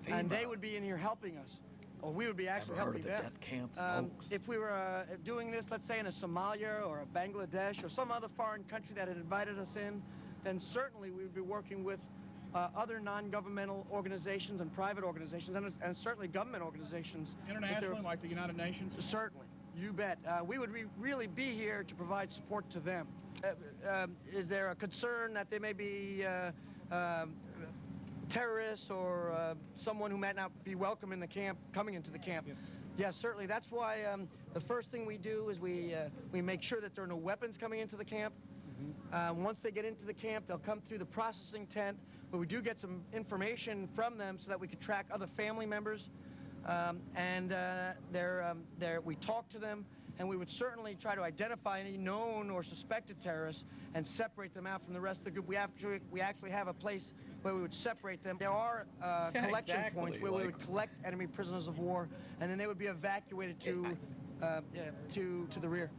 And they would be in here helping us. Or we would be actually helping them.
Death camps, folks.
If we were doing this, let's say in a Somalia or a Bangladesh or some other foreign country that had invited us in, then certainly we would be working with other non-governmental organizations and private organizations and certainly government organizations.
Internationally, like the United Nations?
Certainly, you bet. We would really be here to provide support to them. Is there a concern that there may be terrorists or someone who might not be welcome in the camp, coming into the camp? Yes, certainly. That's why the first thing we do is we make sure that there are no weapons coming into the camp. Once they get into the camp, they'll come through the processing tent, but we do get some information from them so that we can track other family members. We talk to them, and we would certainly try to identify any known or suspected terrorists and separate them out from the rest of the group. We actually have a place where we would separate them. There are collection points where we would collect enemy prisoners of war, and then they would be evacuated to the rear.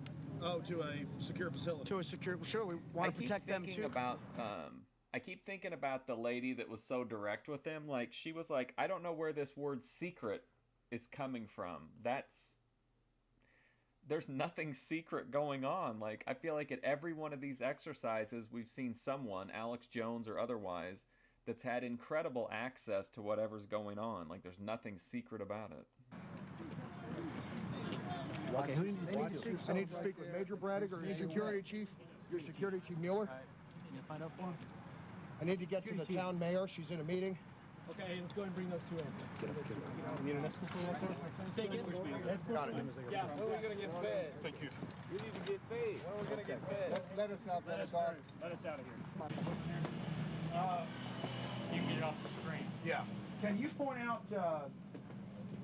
Oh, to a secure facility.
To a secure, sure, we want to protect them too.
About I keep thinking about the lady that was so direct with him. Like, she was like, I don't know where this word secret is coming from. There's nothing secret going on. Like, I feel like at every one of these exercises, we've seen someone, Alex Jones or otherwise, that's had incredible access to whatever's going on. Like, there's nothing secret about it.
Okay, who do you need to speak to? I need to speak with Major Braddock or your security chief. Your security chief Mueller.
Can you find out for him?
I need to get to the town mayor. She's in a meeting.
Okay, let's go ahead and bring those two in. You need an escort for that? Take it.
Got it.
Yeah.
When are we going to get fed?
Thank you.
We need to get fed. When are we going to get fed? Let us out there, Tom.
Let us out of here. You can get it off the screen.
Yeah. Can you point out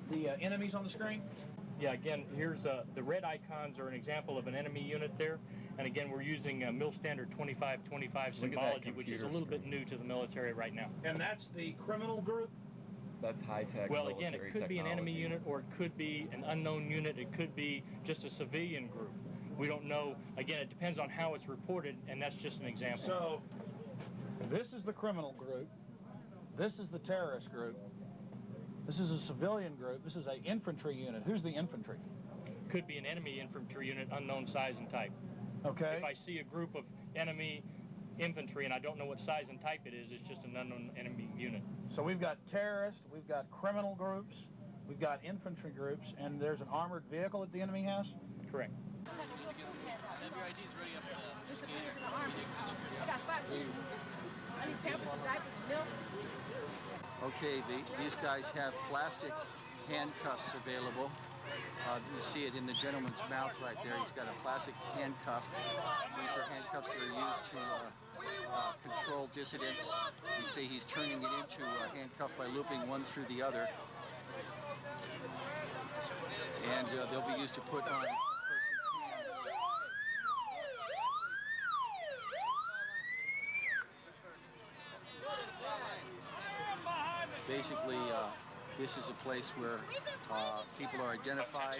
the enemies on the screen?
Yeah, again, here's the red icons are an example of an enemy unit there. And again, we're using Mill Standard 2525 symbology, which is a little bit new to the military right now.
And that's the criminal group?
That's high-tech
Well,
military
again, it could be an enemy unit, or it could be an unknown unit. It could be just a civilian group. We don't know. Again, it depends on how it's reported, and that's just an example.
So, this is the criminal group. This is the terrorist group. This is a civilian group. This is an infantry unit. Who's the infantry?
Could be an enemy infantry unit, unknown size and type.
Okay.
If I see a group of enemy infantry and I don't know what size and type it is, it's just an unknown enemy unit.
So we've got terrorists, we've got criminal groups, we've got infantry groups, and there's an armored vehicle that the enemy has?
Correct.
Have your IDs ready up for
This is the army. I got 5 kids. I need pampers and diapers and milk.
Okay, these guys have plastic handcuffs available. You see it in the gentleman's mouth right there. He's got a plastic handcuff. These are handcuffs that are used to control dissidents. You see he's turning it into a handcuff by looping one through the other. And they'll be used to put on a person's hands. Basically, this is a place where people are identified.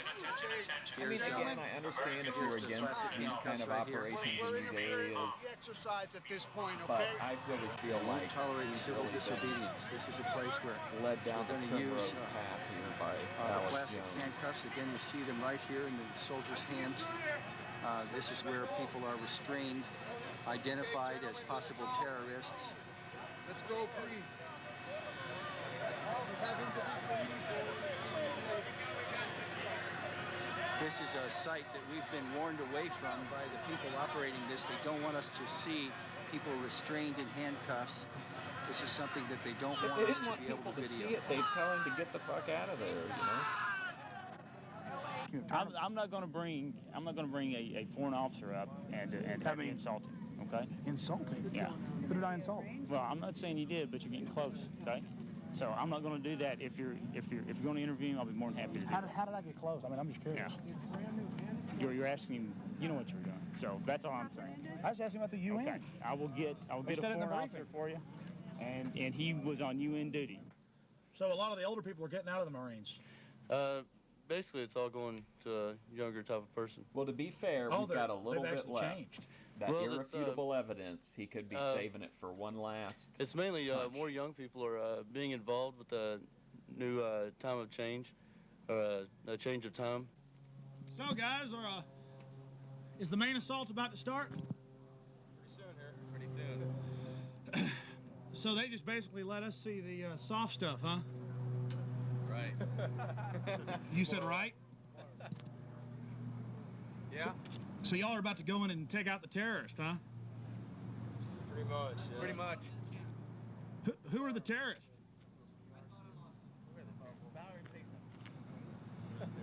I mean, again, I understand if you're against these kind of operations in these areas, but I really feel like
tolerate civil disobedience. This is a place where
led down
we're
the
going to use
path here by
the
Alex
plastic
Jones.
handcuffs. Again, you see them right here in the soldiers' hands. This is where people are restrained, identified as possible terrorists.
Let's go, please.
This is a site that we've been warned away from by the people operating this. They don't want us to see people restrained in handcuffs. This is something that they don't want
They
us
didn't
to
want
be able
people
to
to
video.
see it. They tell him to get the fuck out of there, you know?
I'm not going to bring a foreign officer up and have me insult him. Okay.
Insulting?
Yeah.
Who did I insult?
Well, I'm not saying you did, but you're getting close. Okay. So I'm not going to do that. If you're going to interview him, I'll be more than happy to do
How
that.
did I get close? I mean, I'm just curious.
Yeah. You're asking him. You know what you're doing. So that's all I'm saying.
I was asking about the UN.
Okay. I will get a
said it in the
foreign officer
briefing.
for you, and he was on UN duty.
So a lot of the older people are getting out of the Marines.
Basically, it's all going to a younger type of person.
Well, to be fair, we've got a little bit left. That
Well,
irrefutable evidence, he could be saving it for one last.
It's mainly
punch.
more young people are being involved with the new time of change, or a change of time.
So, guys, is the main assault about to start?
Pretty soon.
So they just basically let us see the soft stuff, huh?
Right.
You said right?
Yeah.
So y'all are about to go in and take out the terrorists, huh?
Pretty much. Yeah. Pretty much.
Who are the terrorists?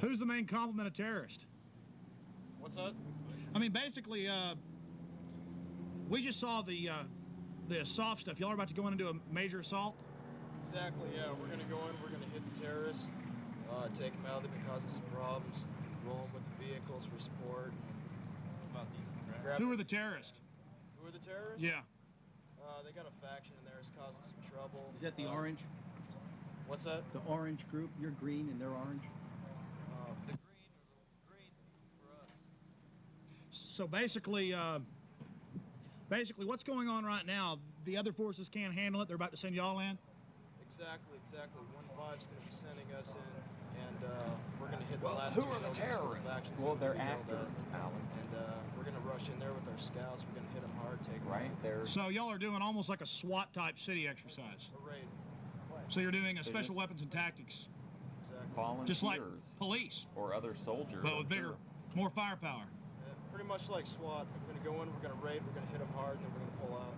Who's the main complement of terrorist?
What's that?
I mean, basically, we just saw the soft stuff. Y'all are about to go in and do a major assault?
Exactly, yeah. We're going to go in, we're going to hit the terrorists, take them out. They've been causing some problems, roll them with the vehicles for support.
Who are the terrorists?
Who are the terrorists?
Yeah.
They got a faction in there that's causing some trouble.
Is that the orange?
What's that?
The orange group? You're green and they're orange?
The green for us.
So basically, what's going on right now?
the other forces can't handle it, they're about to send y'all in?
Exactly. 1-5's going to be sending us in, and we're going to hit the last
who
two
are the
buildings.
terrorists? Well, they're actors, Alex.
And we're going to rush in there with our scouts. We're going to hit them hard, take them
right there.
So y'all are doing almost like a SWAT-type city exercise.
A raid.
So you're doing a special weapons and tactics.
Exactly.
Volunteers.
Just like police.
Or other soldiers.
But with bigger, more firepower.
Pretty much like SWAT. We're going to go in, we're going to raid, we're going to hit them hard, and then we're going to pull out.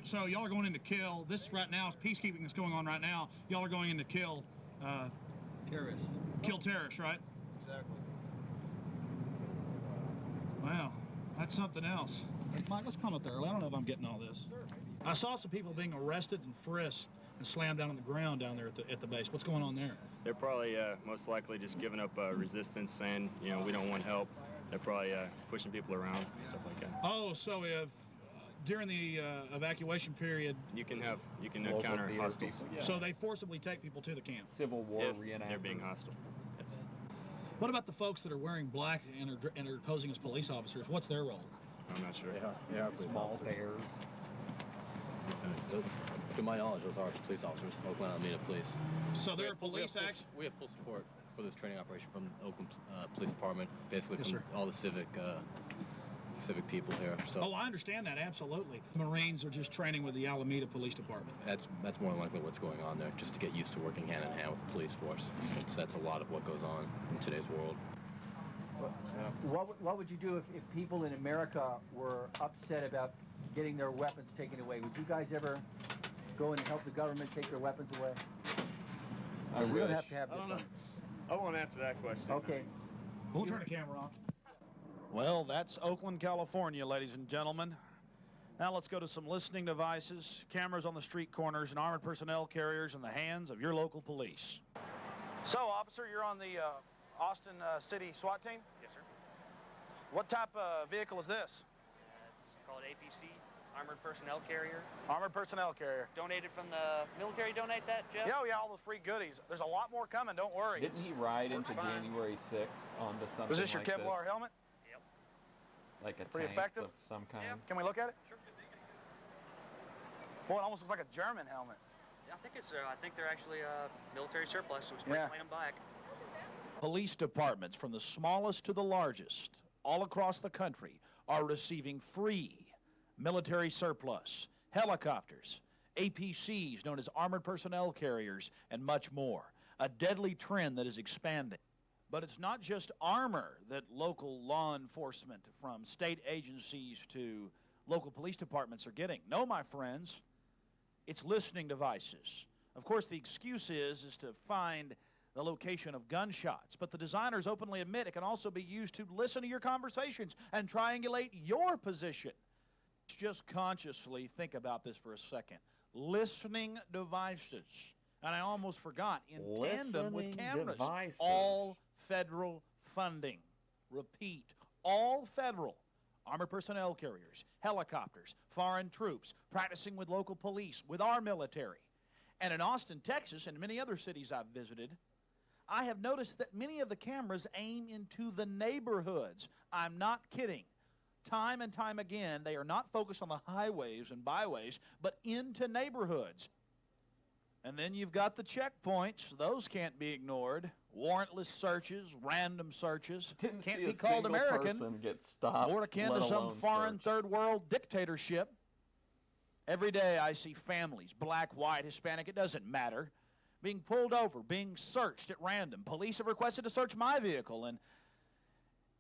So y'all are going in to kill. This right now is peacekeeping that's going on right now. Y'all are going in to kill
terrorists.
Kill terrorists, right?
Exactly.
Wow, that's something else. Mike, let's come up there. I don't know if I'm getting all this. I saw some people being arrested and frisked and slammed down on the ground down there at the base. What's going on there?
They're probably most likely just giving up resistance, saying, you know, we don't want help. They're probably pushing people around, stuff like that.
Oh, so if during the evacuation period,
you can encounter hostiles.
So they forcibly take people to the camp.
Civil War reenactors.
They're being hostile. Yes.
What about the folks that are wearing black and are posing as police officers? What's their role?
I'm not sure.
Yeah,
small bears.
To my knowledge, those are police officers, Oakland Alameda Police.
So they're police action?
We have full support for this training operation from the Oakland Police Department, basically from all the civic people here. So.
Oh, I understand that, absolutely. Marines are just training with the Alameda Police Department.
That's more than likely what's going on there, just to get used to working hand in hand with the police force. That's a lot of what goes on in today's world.
What would you do if people in America were upset about getting their weapons taken away? Would you guys ever go and help the government take their weapons away? We don't have to have this on.
I won't answer that question.
Okay.
We'll turn the camera on.
Well, that's Oakland, California, ladies and gentlemen. Now let's go to some listening devices, cameras on the street corners, and armored personnel carriers in the hands of your local police. So, officer, you're on the Austin City SWAT team?
Yes, sir.
What type of vehicle is this?
It's called APC, Armored Personnel Carrier.
Armored personnel carrier.
Donated from the military, donate that, Jeff?
Yeah, yeah, all the free goodies. There's a lot more coming, don't worry.
Didn't he ride into January 6th onto something like this?
Was this your Kevlar helmet?
Yep.
Like a
Pretty
tank
effective?
of some kind?
Yeah.
Can we look at it?
Sure.
Boy, it almost looks like a German helmet.
I think they're actually military surplus, so we spray paint them black.
Police departments from the smallest to the largest all across the country are receiving free military surplus, helicopters, APCs known as armored personnel carriers, and much more. A deadly trend that is expanding. But it's not just armor that local law enforcement, from state agencies to local police departments, are getting. No, my friends, it's listening devices. Of course, the excuse is to find the location of gunshots, but the designers openly admit it can also be used to listen to your conversations and triangulate your position. Just consciously think about this for a second. Listening devices. And I almost forgot, in tandem with cameras.
Devices.
All federal funding. Repeat, all federal. Armored personnel carriers, helicopters, foreign troops, practicing with local police, with our military. And in Austin, Texas, and many other cities I've visited, I have noticed that many of the cameras aim into the neighborhoods. I'm not kidding. Time and time again, they are not focused on the highways and byways, but into neighborhoods. And then you've got the checkpoints. Those can't be ignored. Warrantless searches, random searches. Can't be called American.
Get stopped,
more akin to some foreign third world dictatorship. Every day I see families, black, white, Hispanic, it doesn't matter, being pulled over, being searched at random. Police have requested to search my vehicle, and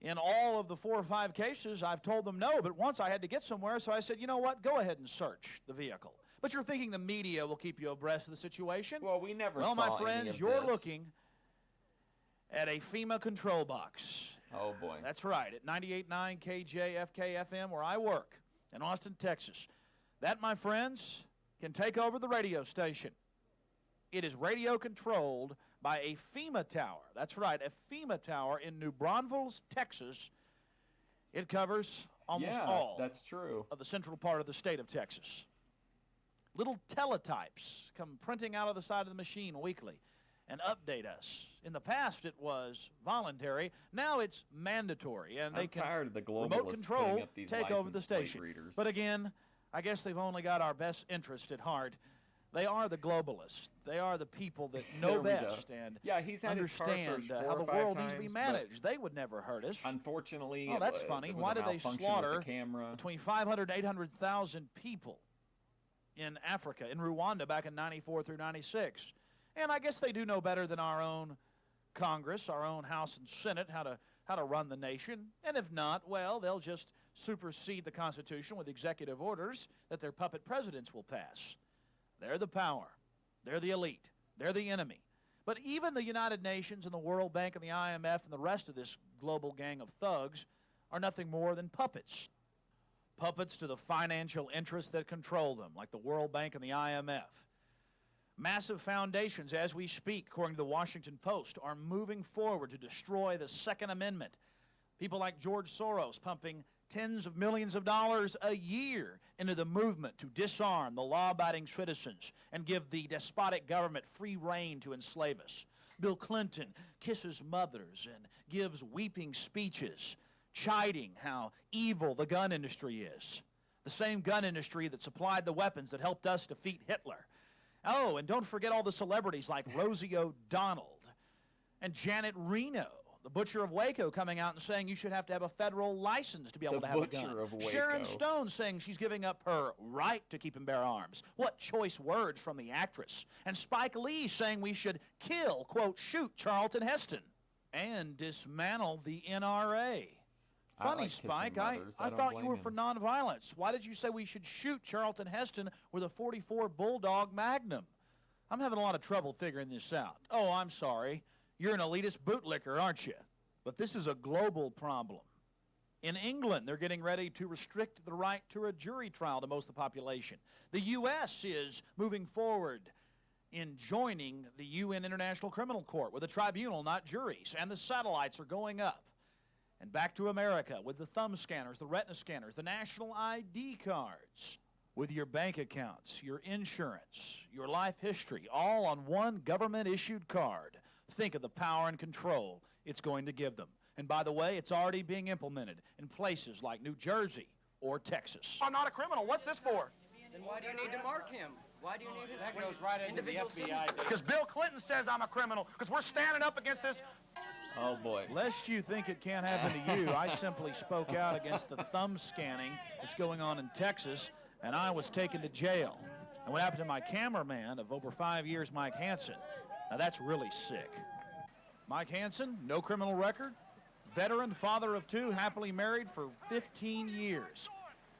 in all of the 4 or 5 cases, I've told them no, but once I had to get somewhere, so I said, you know what, go ahead and search the vehicle. But you're thinking the media will keep you abreast of the situation?
Well, we never
saw
saw
my friends,
any of
you're
this.
looking at a FEMA control box.
Oh, boy.
That's right, at 98.9 KJFK-FM, where I work, in Austin, Texas. That, my friends, can take over the radio station. It is radio controlled by a FEMA tower. That's right, a FEMA tower in New Braunfels, Texas. It covers almost all
that's true.
of the central part of the state of Texas. Little teletypes come printing out of the side of the machine weekly and update us. In the past, it was voluntary. Now it's mandatory, and they can
tired of the
remote
globalists
control
putting up these
take over the
license plate
station.
readers.
But again, I guess they've only got our best interest at heart. They are the globalists. They are the people that know best and
yeah, he's had
understand
his car
how the
searched 4 or 5
world needs to be
times,
managed. They would never hurt us.
Unfortunately,
oh, that's funny.
it was
Why
a
did they
malfunction with
slaughter
the camera.
between 500 and 800,000 people in Africa, in Rwanda, back in 94 through 96? And I guess they do know better than our own Congress, our own House and Senate, how to run the nation. And if not, well, they'll just supersede the Constitution with executive orders that their puppet presidents will pass. They're the power. They're the elite. They're the enemy. But even the United Nations and the World Bank and the IMF and the rest of this global gang of thugs are nothing more than puppets. Puppets to the financial interests that control them, like the World Bank and the IMF. Massive foundations, as we speak, according to the Washington Post, are moving forward to destroy the Second Amendment. People like George Soros pumping tens of millions of dollars a year into the movement to disarm the law-abiding citizens and give the despotic government free rein to enslave us. Bill Clinton kisses mothers and gives weeping speeches, chiding how evil the gun industry is. The same gun industry that supplied the weapons that helped us defeat Hitler. Oh, and don't forget all the celebrities like Rosie O'Donnell and Janet Reno, the butcher of Waco, coming out and saying you should have to have a federal license to be able to have a gun.
Butcher of Waco.
Sharon Stone saying she's giving up her right to keep and bear arms. What choice words from the actress. And Spike Lee saying we should kill, quote, shoot Charlton Heston and dismantle the NRA. Funny,
like
Spike,
kissing
I
mothers. I don't
thought you
blame
were
him.
for nonviolence. Why did you say we should shoot Charlton Heston with a .44 Bulldog Magnum? I'm having a lot of trouble figuring this out. Oh, I'm sorry. You're an elitist bootlicker, aren't you? But this is a global problem. In England, they're getting ready to restrict the right to a jury trial to most of the population. The U.S. is moving forward in joining the UN International Criminal Court with a tribunal, not juries, and the satellites are going up. And back to America with the thumb scanners, the retina scanners, the national ID cards, with your bank accounts, your insurance, your life history, all on one government-issued card. Think of the power and control it's going to give them. And by the way, it's already being implemented in places like New Jersey or Texas.
I'm not a criminal. What's this for?
Then why do you need to mark him? Why do you need his
That goes right into the FBI.
Because Bill Clinton says I'm a criminal, because we're standing up against this.
Oh, boy.
Lest you think it can't happen to you, I simply spoke out against the thumb scanning that's going on in Texas, and I was taken to jail. And what happened to my cameraman of over 5 years, Mike Hansen? Now that's really sick. Mike Hansen, no criminal record, veteran, father of 2, happily married for 15 years.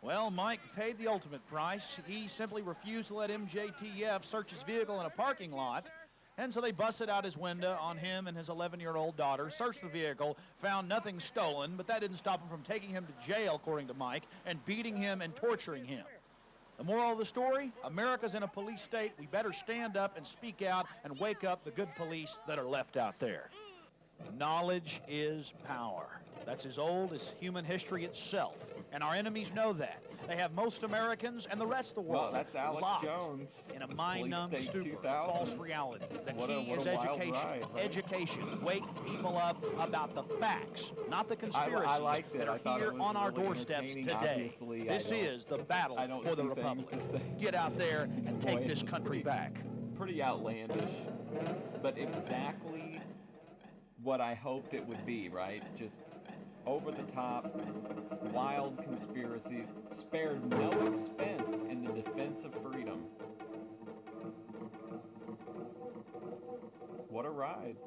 Well, Mike paid the ultimate price. He simply refused to let MJTF search his vehicle in a parking lot, and so they busted out his window on him and his 11-year-old daughter, searched the vehicle, found nothing stolen, but that didn't stop him from taking him to jail, according to Mike, and beating him and torturing him. The moral of the story, America's in a police state. We better stand up and speak out and wake up the good police that are left out there. Knowledge is power. That's as old as human history itself, and our enemies know that. They have most Americans and the rest of the world
Well, that's Alex
locked
Jones,
in a mind-numb
Police State
stupor,
2000.
false reality. The
What a
key is
wild
education.
ride, right?
Education. Wake people up about the facts, not the conspiracies
I liked it.
that
I
are
thought
here
it was
on our
really
doorsteps
entertaining.
today.
Obviously,
This is the battle
I don't
for the
see things
Republic.
the same.
Get out there and take
Boy,
this
it's
country back.
Pretty outlandish, but exactly what I hoped it would be, right? Just over the top, wild conspiracies, spared no expense in the defense of freedom. What a ride.